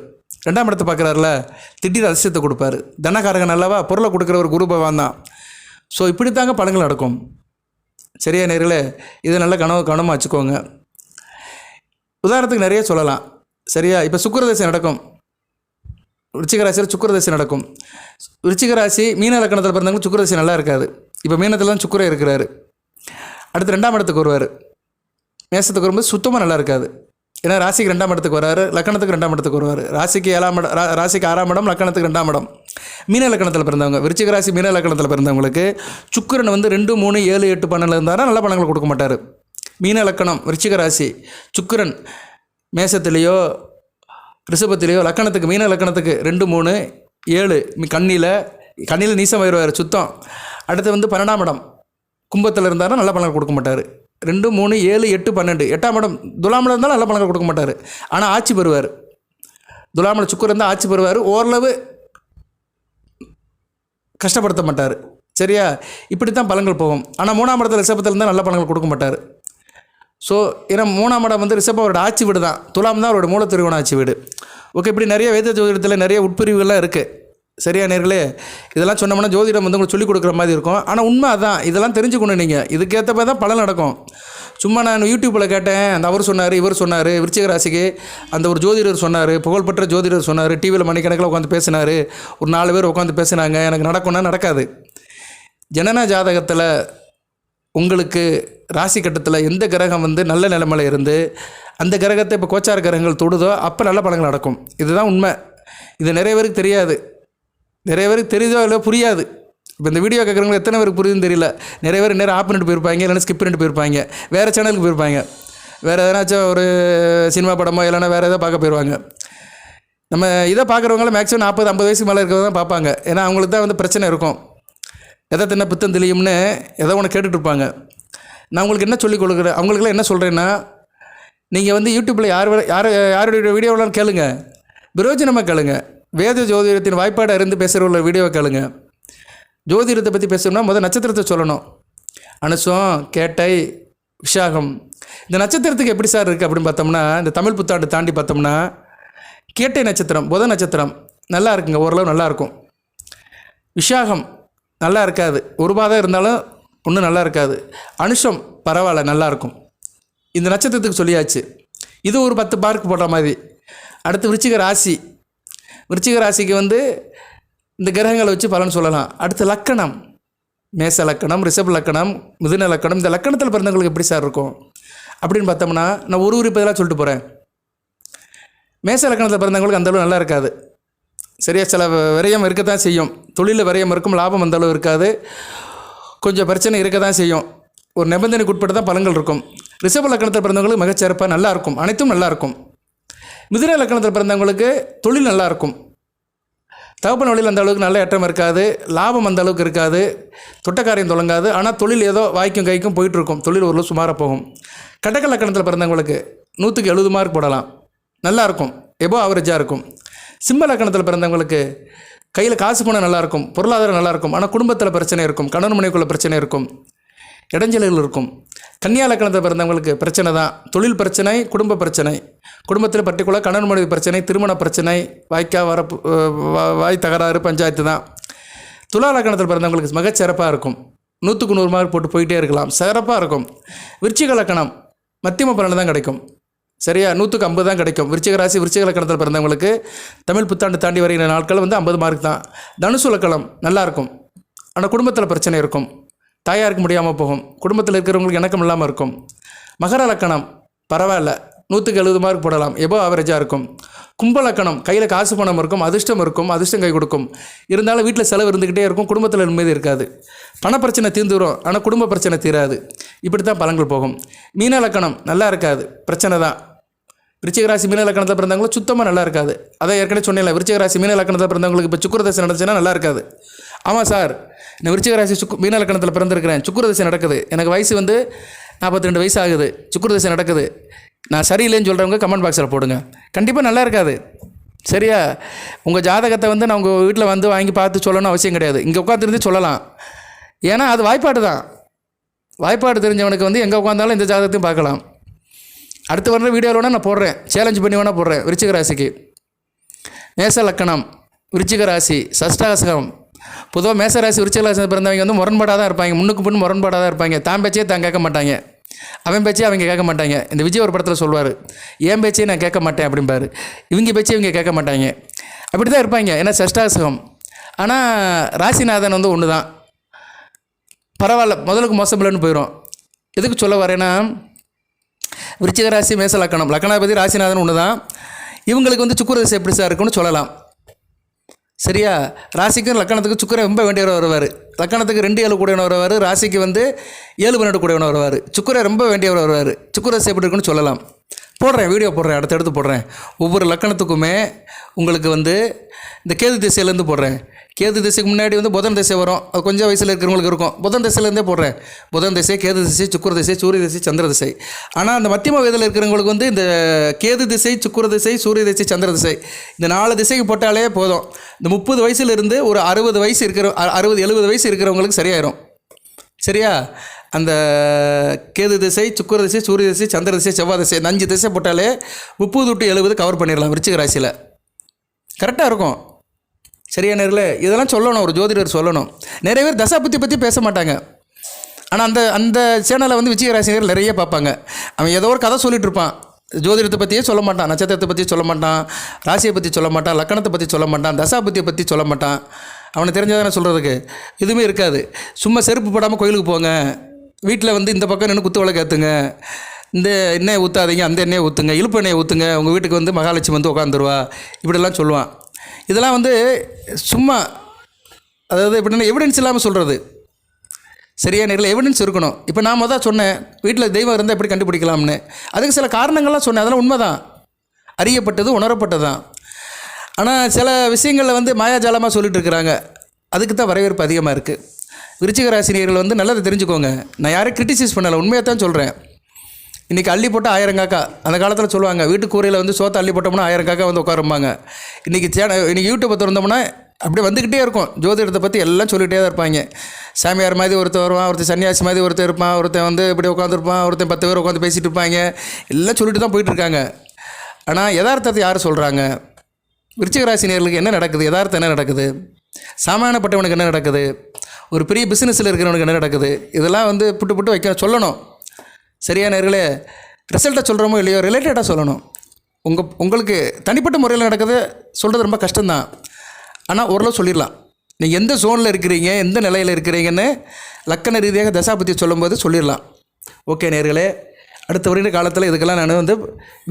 2ஆம் இடத்தை பார்க்குறாருல, திடீர் அதிர்ஷ்டத்தை கொடுப்பாரு. தனகாரகன் அல்லவா, பொருளை கொடுக்குற ஒரு குரு பகவான் தான். ஸோ இப்படி தாங்க பலன்கள் நடக்கும். சரியா நேர்களே? இதை நல்லா கவனமாக வச்சுக்கோங்க. உதாரணத்துக்கு நிறைய சொல்லலாம். சரியா? இப்போ சுக்கிரதசை நடக்கும், விருச்சிக ராசியில் சுக்கிரதசை நடக்கும். விருச்சிக ராசி மீன லக்கணத்தில் பிறந்தவங்க சுக்கிரதசை நல்லா இருக்காது. இப்போ மீனத்தில் தான் சுக்கிரன் இருக்கிறாரு. அடுத்து 2ஆம் இடத்துக்கு வருவார். மேசத்துக்கு வரும்போது சுத்தமாக நல்லா இருக்காது. ஏன்னா ராசிக்கு 2ஆம் இடத்துக்கு வராரு, லக்கணத்துக்கு 2ஆம் இடத்துக்கு வருவார். ராசிக்கு 7ஆம் இடம், ராசிக்கு 6ஆம் இடம், லக்கணத்துக்கு 2ஆம் இடம். மீன லக்கணத்தில் பிறந்தவங்க, விருச்சிக ராசி மீன லக்கணத்தில் பிறந்தவங்களுக்கு சுக்கிரன் வந்து 2, 3, 7, 8, 12 இருந்தாலும் நல்ல பலன்களை கொடுக்க மாட்டார். மீன லக்கணம் விருச்சிக ராசி, சுக்கிரன் மேசத்துலேயோ ரிஷபத்திலேயோ, லக்கணத்துக்கு மீன லக்கணத்துக்கு 2, 3, 7 கண்ணியில் நீசம் வருவார் சுத்தம். அடுத்து வந்து 12ஆம் இடம் கும்பத்தில் இருந்தாலும் நல்ல பலன்கள் கொடுக்க மாட்டார். 2, 3, 7, 8, 12, 8ஆம் இடம் துலாமில் இருந்தாலும் நல்ல பலன்கள் கொடுக்க மாட்டார். ஆனால் ஆட்சி பெறுவார். துலாமில் சுக்கிரன் இருந்தால் ஆட்சி பெறுவார். ஓரளவு கஷ்டப்படுத்த மாட்டார். சரியா? இப்படி தான் பலன்கள் போகும். ஆனால் 3ஆம் இடத்துல ரிஷபத்தில் இருந்தால் நல்ல பலன்கள் கொடுக்க மாட்டார். ஸோ ஏன்னா 3ஆம் இடம் வந்து ரிஷபம் அவரோட ஆட்சி வீடு தான், துலாம் தான் அவரோட மூல திருவோண ஆட்சி வீடு. ஓகே, இப்படி நிறைய வேத ஜோதிடத்தில் நிறைய உட்பிரிவுகள்லாம் இருக்குது. சரியா நேர்களே? இதெல்லாம் சொன்னோம்னா ஜோதிடம் வந்து உங்களுக்கு சொல்லிக் கொடுக்குற மாதிரி இருக்கும். ஆனால் உண்மை அதான், இதெல்லாம் தெரிஞ்சுக்கணும் நீங்கள். இதுக்கேற்ற மாதிரி தான் பலன் நடக்கும். சும்மா நான் யூடியூப்பில் கேட்டேன், அந்த அவர் சொன்னார், இவர் சொன்னார், விருச்சிக ராசிக்கு அந்த ஒரு ஜோதிடர் சொன்னார், புகழ்பெற்ற ஜோதிடர் சொன்னார், டிவியில் மணிக்கணக்கில் உட்காந்து பேசினார், ஒரு 4 பேர் உட்காந்து பேசினாங்க, எனக்கு நடக்கும்னா நடக்காது. ஜனன ஜாதகத்தில் உங்களுக்கு ராசி கட்டத்தில் எந்த கிரகம் வந்து நல்ல நிலைமையில் இருந்து அந்த கிரகத்தை இப்போ கோச்சார கிரகங்கள் தொடுதோ அப்போ நல்ல பலன்கள் நடக்கும். இதுதான் உண்மை. இது நிறைய பேருக்கு தெரியாது, நிறைய பேருக்கு தெரியுதோ இல்லை புரியாது. இப்போ இந்த வீடியோ கேட்குறவங்க எத்தனை பேருக்கு புரியுதுன்னு தெரியல. நிறைய பேர் நேரம் ஆப் பண்ணிட்டு போயிருப்பாங்க, இல்லைன்னா ஸ்கிப் பண்ணிட்டு போயிருப்பாங்க, வேறு சேனலுக்கு போயிருப்பாங்க, வேறு எதனாச்சும் ஒரு சினிமா படமோ இல்லைன்னா வேறு எதாவது பார்க்க போயிடுவாங்க. நம்ம இதை பார்க்குறவங்கள மேக்ஸிமம் 40-50 வயசுக்கு மேலே இருக்கிறத தான் பார்ப்பாங்க. ஏன்னா அவங்களுக்கு தான் வந்து பிரச்சனை இருக்கும். எதை தின்ன பித்தம் தெளியும்னு எதோ ஒன்று கேட்டுட்ருப்பாங்க. நான் உங்களுக்கு என்ன சொல்லிக் கொடுக்குறேன், அவங்களுக்குலாம் என்ன சொல்கிறேன்னா, நீங்கள் வந்து யூடியூப்பில் யாருடைய வீடியோவெலாம் கேளுங்க, பிரயோஜனமாக கேளுங்க. வேத ஜோதிடத்தின் வாய்ப்பாடு அறிந்து பேசுகிற வீடியோவை கேளுங்க. ஜோதிடத்தை பற்றி பேசணும்னா முதல் நட்சத்திரத்தை சொல்லணும். அனுசம், கேட்டை, விஷாகம், இந்த நட்சத்திரத்துக்கு எப்படி சார் இருக்குது அப்படின்னு பார்த்தோம்னா, இந்த தமிழ் புத்தாண்டு தாண்டி பார்த்தோம்னா கேட்டை நட்சத்திரம், புத நட்சத்திரம் நல்லா இருக்குங்க, ஓரளவு நல்லாயிருக்கும். விஷாகம் நல்லா இருக்காது, ஒரு பாதம் இருந்தாலும் ஒன்றும் நல்லா இருக்காது. அனுஷம் பரவாயில்ல, நல்லாயிருக்கும். இந்த நட்சத்திரத்துக்கு சொல்லியாச்சு. இது ஒரு 10 மார்க் போடுற மாதிரி. அடுத்து விருச்சிக ராசி, விருச்சிக ராசிக்கு வந்து இந்த கிரகங்களை வச்சு பலன் சொல்லலாம். அடுத்து லக்கணம், மேச லக்கணம், ரிஷப லக்கணம், மிதுன லக்கணம், இந்த லக்கணத்தில் பிறந்தவங்களுக்கு எப்படி சார் இருக்கும் அப்படின்னு பார்த்தோம்னா, நான் ஒரு இப்போதெல்லாம் சொல்லிட்டு போகிறேன். மேச லக்கணத்தில் பிறந்தவங்களுக்கு அந்தளவு நல்லா இருக்காது. சரியா? சில விரயம் இருக்கத்தான் செய்யும், தொழிலில் விரயம் இருக்கும், லாபம் அந்தளவு இருக்காது, கொஞ்சம் பிரச்சனை இருக்க தான் செய்யும். ஒரு நிபந்தனைக்கு உட்பட்டு தான் பலன்கள் இருக்கும். ரிஷப லக்கணத்தில் பிறந்தவங்களுக்கு மிகச்சிறப்பாக நல்லாயிருக்கும், அனைத்தும் நல்லாயிருக்கும். மிதுன லக்கணத்தில் பிறந்தவங்களுக்கு தொழில் நல்லாயிருக்கும், தகப்பன் வழியில் அந்த அளவுக்கு நல்ல ஏற்றம் இருக்காது, லாபம் அந்த அளவுக்கு இருக்காது, தொட்டக்காரியம் தொடங்காது. ஆனால் தொழில் ஏதோ வாய்க்கும் கைக்கும் போயிட்டுருக்கும், தொழில் ஓரளவு சுமாராக போகும். கடக லக்கணத்தில் பிறந்தவங்களுக்கு 100க்கு 70 மார்க் போடலாம், நல்லாயிருக்கும், எபோ ஆவரேஜாக இருக்கும். சிம்ம லக்கணத்தில் பிறந்தவங்களுக்கு கையில் காசு பணம் நல்லாயிருக்கும், பொருளாதாரம் நல்லாயிருக்கும். ஆனால் குடும்பத்தில் பிரச்சனை இருக்கும், கணவன் மனைவிக்குள்ள பிரச்சனை இருக்கும், இடைஞ்சல்கள் இருக்கும். கன்னியா லக்கணத்தில் பிறந்தவங்களுக்கு பிரச்சனை தான், தொழில் பிரச்சனை, குடும்ப பிரச்சனை, குடும்பத்தில் பர்டிகுலர் கணவன் மனைவி பிரச்சனை, திருமண பிரச்சனை, வாய் தகராறு, பஞ்சாயத்து தான். துலா லக்கணத்தில் பிறந்தவங்களுக்கு மிகச்சிறப்பாக இருக்கும், 100க்கு 100 மார்க் போட்டு போயிட்டே இருக்கலாம், சிறப்பாக இருக்கும். விருச்சிக லக்கணம் மத்தியம பலன் தான் கிடைக்கும். சரியா? 100க்கு 50 தான் கிடைக்கும். விருச்சிக ராசி விருச்சிக லக்கணத்தில் பிறந்தவங்களுக்கு தமிழ் புத்தாண்டு தாண்டி வருகிற நாட்கள் வந்து 50 மார்க் தான். தனுசு லக்கணம் நல்லாயிருக்கும், ஆனால் குடும்பத்தில் பிரச்சனை இருக்கும், தாயாருக்கு முடியாமல் போகும், குடும்பத்தில் இருக்கிறவங்களுக்கு இணக்கம் இல்லாமல் இருக்கும். மகர லக்கணம் பரவாயில்ல, 100க்கு 70 மார்க் போடலாம், எபோ ஆவரேஜாக இருக்கும். கும்ப லக்கணம் கையில் காசு பணம் இருக்கும், அதிர்ஷ்டம் கை கொடுக்கும். இருந்தாலும் வீட்டில் செலவு இருந்துக்கிட்டே இருக்கும், குடும்பத்தில் நிம்மதி இருக்காது. பணப்பிரச்சனை தீர்ந்துடும், ஆனால் குடும்ப பிரச்சனை தீராது. இப்படி தான் பலன்கள் போகும். மீன லக்கணம் நல்லா இருக்காது, பிரச்சனை தான். விருச்சிக ராசி மீன லக்கணத்தில் பிறந்தவங்களுக்கு சுத்தமாக நல்லா இருக்காது. அதை ஏற்கனவே சொன்னேன்ல, விருச்சிக ராசி மீன லக்கணத்தில் பிறந்தவங்களுக்கு இப்போ சுக்கிரதசை நடந்துச்சுன்னா நல்லா இருக்காது. ஆமாம் சார், நான் விருச்சிக ராசி மீன லக்கணத்தில் பிறந்திருக்கிறேன், சுக்கிரதசை நடக்குது, எனக்கு வயசு வந்து 42 வயசு ஆகுது, சுக்கிரதசை நடக்குது, நான் சரியில்லைன்னு சொல்கிறவங்க கமெண்ட் பாக்ஸில் போடுங்க. கண்டிப்பாக நல்லா இருக்காது. சரியா? உங்கள் ஜாதகத்தை வந்து நான் உங்கள் வீட்டில் வந்து வாங்கி பார்த்து சொல்லணும்னு அவசியம் கிடையாது, இங்கே உட்காந்துருந்து சொல்லலாம். ஏன்னா அது வாய்ப்பாடு தான். வாய்ப்பாடு தெரிஞ்சவனுக்கு வந்து எங்கே உட்காந்தாலும் இந்த ஜாதகத்தையும் பார்க்கலாம். அடுத்து வர வீடியோவில் நான் போடுறேன், சேலஞ்ச் பண்ணி வேணால் போடுறேன். விருச்சிக ராசிக்கு மேச லக்கணம், விருச்சிக ராசி சஷ்டாசகம். பொதுவாக மேசராசி விருச்சிக ராசி பிறந்தவங்க வந்து முரண்பாடாக தான் இருப்பாங்க, முன்னுக்கு பின் முரண்பாடாக தான் இருப்பாங்க. தான் பேச்சே தான் கேட்க மாட்டாங்க, அவன் பேச்சே அவங்க கேட்க மாட்டாங்க. இந்த விஜய் ஒரு படத்தில் சொல்லுவார், என் பேச்சே நான் கேட்க மாட்டேன் அப்படிம்பாரு. இவங்க பேச்சே இவங்க கேட்க மாட்டாங்க, அப்படி தான் இருப்பாங்க. ஏன்னா சஷ்டாசகம். ஆனால் ராசிநாதன் வந்து ஒன்று தான், பரவாயில்ல, முதலுக்கு மோசமில்லைன்னு போயிடும். எதுக்கு சொல்ல வரேன்னா, விருச்சிக ராசி மேச லக்கணம், லக்கணாபதி ராசிநாதன் ஒன்று தான். இவங்களுக்கு வந்து சுக்கிரதசை எப்படி சார் இருக்குன்னு சொல்லலாம். சரியா? ராசிக்கும் லக்கணத்துக்கு சுக்கிரன் ரொம்ப வேண்டியவர் வருவார். லக்கணத்துக்கு 2-7 கூடியவன் வருவார், ராசிக்கு வந்து 7-12 கூடியவன் வருவார். சுக்கிரன் ரொம்ப வேண்டியவர் வருவார். சுக்கிரதசை எப்படி இருக்குன்னு சொல்லலாம். போடுறேன், வீடியோ போடுறேன், அடுத்தடுத்து போடுறேன். ஒவ்வொரு லக்கணத்துக்குமே உங்களுக்கு வந்து இந்த கேது திசையிலேருந்து போடுறேன். கேது திசைக்கு முன்னாடி வந்து புதன் திசை வரும், அது கொஞ்சம் வயசில் இருக்கிறவங்களுக்கு இருக்கும். புதன் திசையிலேருந்தே போடுறேன். புதன் திசை, கேது திசை, சுக்கிர திசை, சூரிய திசை, சந்திர திசை. ஆனால் அந்த மத்தியம வயதில் இருக்கிறவங்களுக்கு வந்து இந்த கேது திசை, சுக்கிர திசை, சூரிய திசை, சந்திர திசை, இந்த 4 திசைக்கு போட்டாலே போதும். இந்த 30 வயசுலேருந்து ஒரு 60 வயசு இருக்கிற 60-70 வயசு இருக்கிறவங்களுக்கு சரியாயிரும். சரியா? அந்த கேது திசை, சுக்கிர திசை, சூரிய திசை, சந்திர திசை, செவ்வாய் திசை, 5 திசை போட்டாலே 30 to 70 கவர் பண்ணிடலாம் விருச்சிக ராசியில். கரெக்டாக இருக்கும். சரியா நேர்களே? இதெல்லாம் சொல்லணும், ஒரு ஜோதிடர் சொல்லணும். நிறைய பேர் தசாபுத்தி பற்றி பேச மாட்டாங்க. ஆனால் அந்த சேனலை வந்து விருச்சிக ராசினியர்கள் நிறைய பார்ப்பாங்க. அவன் ஏதோ ஒரு கதை சொல்லிகிட்டு இருப்பான், ஜோதிடத்தை பற்றியே சொல்ல மாட்டான், நட்சத்திரத்தை பற்றி சொல்ல மாட்டான், ராசியை பற்றி சொல்ல மாட்டான், லக்கணத்தை பற்றி சொல்ல மாட்டான், தசாபுத்தியை பற்றி சொல்ல மாட்டான். அவனை தெரிஞ்சதானே சொல்கிறதுக்கு எதுவுமே இருக்காது. சும்மா செருப்பு போடாமல் கோயிலுக்கு போங்க, வீட்டில் வந்து இந்த பக்கம் நின்று குத்து விளக்கு ஏற்றுங்க, இந்த எண்ணெயை ஊற்றாதீங்க, அந்த எண்ணெயை ஊற்றுங்க, இழுப்பு எண்ணெயை ஊற்றுங்க, உங்கள் வீட்டுக்கு வந்து மகாலட்சுமி வந்து உட்காந்துருவா, இப்படிலாம் சொல்லுவான். இதெல்லாம் வந்து சும்மா, அதாவது எப்படின்னா எவிடன்ஸ் இல்லாமல் சொல்கிறது. சரியா நேரில் எவிடன்ஸ் இருக்கணும். இப்போ நான் தான் சொன்னேன், வீட்டில் தெய்வம் இருந்தால் எப்படி கண்டுபிடிக்கலாம்னு. அதுக்கு சில காரணங்கள்லாம் சொன்னேன், அதெல்லாம் உண்மை தான், அறியப்பட்டது, உணரப்பட்டது தான். ஆனால் சில விஷயங்களில் வந்து மாயாஜாலமாக சொல்லிட்டு இருக்கிறாங்க, அதுக்கு தான் வரவேற்பு அதிகமாக இருக்குது. விருச்சிக ராசினியர்கள் வந்து நல்லதை தெரிஞ்சுக்கோங்க. நான் யாரையும் கிரிட்டிசைஸ் பண்ணலை, உண்மையாக தான் சொல்கிறேன். இன்றைக்கி அள்ளி போட்டால் 1000 காக்கா. அந்த காலத்தில் சொல்லுவாங்க, வீட்டு கூரையில் வந்து சோத்தை அள்ளி போட்டோம்னா 1000 காக்கா வந்து உட்காரும்பாங்க. இன்றைக்கி யூடியூப்பை திறந்தோம்னா அப்படி வந்துக்கிட்டே இருக்கும். ஜோதிடத்தை பற்றி எல்லாம் சொல்லிகிட்டே தான் இருப்பாங்க. சாமியார் மாதிரி ஒருத்தர் வருவான், ஒருத்தர் சன்னியாசி மாதிரி ஒருத்தர் இருப்பான், ஒருத்தன் வந்து இப்படி உட்காந்துருப்பான், ஒருத்தன் 10 பேர் உட்காந்து பேசிகிட்டு இருப்பாங்க. எல்லாம் சொல்லிட்டு தான் போயிட்டுருக்காங்க. ஆனால் யதார்த்தத்தை யார் சொல்கிறாங்க? விருச்சிக ராசினியர்களுக்கு என்ன நடக்குது? யதார்த்தம் என்ன நடக்குது? சாமானியப்பட்டவனுக்கு என்ன நடக்குது? ஒரு பெரிய பிஸ்னஸில் இருக்கிறவனுக்கு என்ன நடக்குது? இதெல்லாம் வந்து புட்டு வைக்க சொல்லணும். சரியான நேர்களே, ரிசல்ட்டை சொல்கிறோமோ இல்லையோ, ரிலேட்டடாக சொல்லணும். உங்களுக்கு தனிப்பட்ட முறையில் நடக்குது சொல்கிறது ரொம்ப கஷ்டம்தான். ஆனால் ஓரளவு சொல்லிடலாம். நீங்கள் எந்த ஜோனில் இருக்கிறீங்க, எந்த நிலையில் இருக்கிறீங்கன்னு லக்கண ரீதியாக தசாபுத்தி சொல்லும்போது சொல்லிடலாம். ஓகே நேர்களே, அடுத்த வருட காலத்தில் இதுக்கெல்லாம் நான் வந்து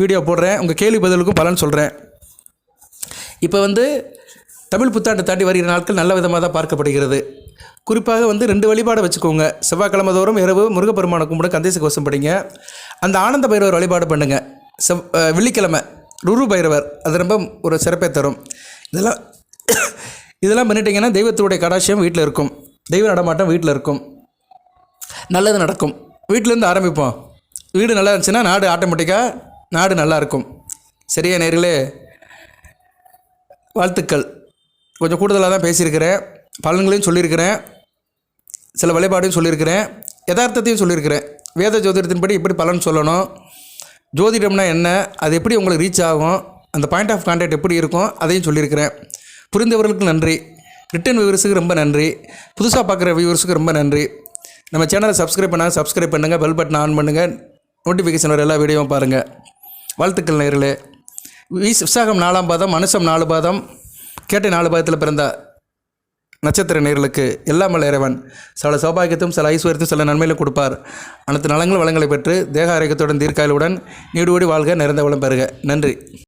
வீடியோ போடுறேன், உங்கள் கேள்வி பதிலுக்கும் பலன் சொல்கிறேன். இப்போ வந்து தமிழ் புத்தாண்டு தாண்டி வருகிற நாட்கள் நல்ல விதமாக தான் பார்க்கப்படுகிறது. குறிப்பாக வந்து 2 வழிபாடு வச்சுக்கோங்க. செவ்வாய்க்கிழமை தோறும் இரவு முருகப்பெருமானை கும்பிட கந்தேசி கோஷம் படிங்க. அந்த ஆனந்த பைரவர் வழிபாடு பண்ணுங்கள். வெள்ளிக்கிழமை ருரு பைரவர், அது ரொம்ப ஒரு சிறப்பை தரும். இதெல்லாம் பண்ணிட்டீங்கன்னா தெய்வத்துடைய கடாட்சியம் வீட்டில் இருக்கும், தெய்வ நடமாட்டம் வீட்டில் இருக்கும், நல்லது நடக்கும். வீட்டிலேருந்து ஆரம்பிப்போம். வீடு நல்லா இருந்துச்சுன்னா நாடு ஆட்டோமேட்டிக்காக நாடு நல்லாயிருக்கும். சரியா நேர்களே? வாழ்த்துக்கள். கொஞ்சம் கூடுதலாக தான் பேசியிருக்கிறேன், பலன்களையும் சொல்லியிருக்கிறேன், சில வழிபாடையும் சொல்லியிருக்கிறேன், யதார்த்தத்தையும் சொல்லியிருக்கிறேன். வேத ஜோதிடத்தின்படி எப்படி பலன் சொல்லணும், ஜோதிடம்னா என்ன, அது எப்படி உங்களுக்கு ரீச் ஆகும், அந்த பாயிண்ட் ஆஃப் கான்டாக்ட் எப்படி இருக்கும், அதையும் சொல்லியிருக்கிறேன். புரிந்தவர்களுக்கு நன்றி, ரிட்டன் வியூவர்ஸுக்கு ரொம்ப நன்றி, புதுசாக பார்க்குற வியூவர்ஸுக்கு ரொம்ப நன்றி. நம்ம சேனலை சப்ஸ்கிரைப் பண்ணுங்கள், பெல் பட்டன் ஆன் பண்ணுங்கள், நோட்டிஃபிகேஷன் வர எல்லா வீடியோவும் பாருங்கள். வாழ்த்துக்கள் நேயர்களே. விசாகம் 4ஆம் பாதம், அனுசம் 4 பாதம், கேட்டை 4 பாதத்தில் பிறந்த நட்சத்திர நேயர்களுக்கு எல்லாம் வல்ல இறைவன் சில சௌபாகியத்தையும் சில ஐஸ்வர்யத்தையும் சில நன்மையிலும் கொடுப்பார். அனைத்து நலங்கள் வளங்களை பெற்று தேக ஆரோக்கியத்துடன் தீர்க்காயலுடன் நீடுவோடி வாழ்க, நிறைந்த வளம் பெறுக. நன்றி.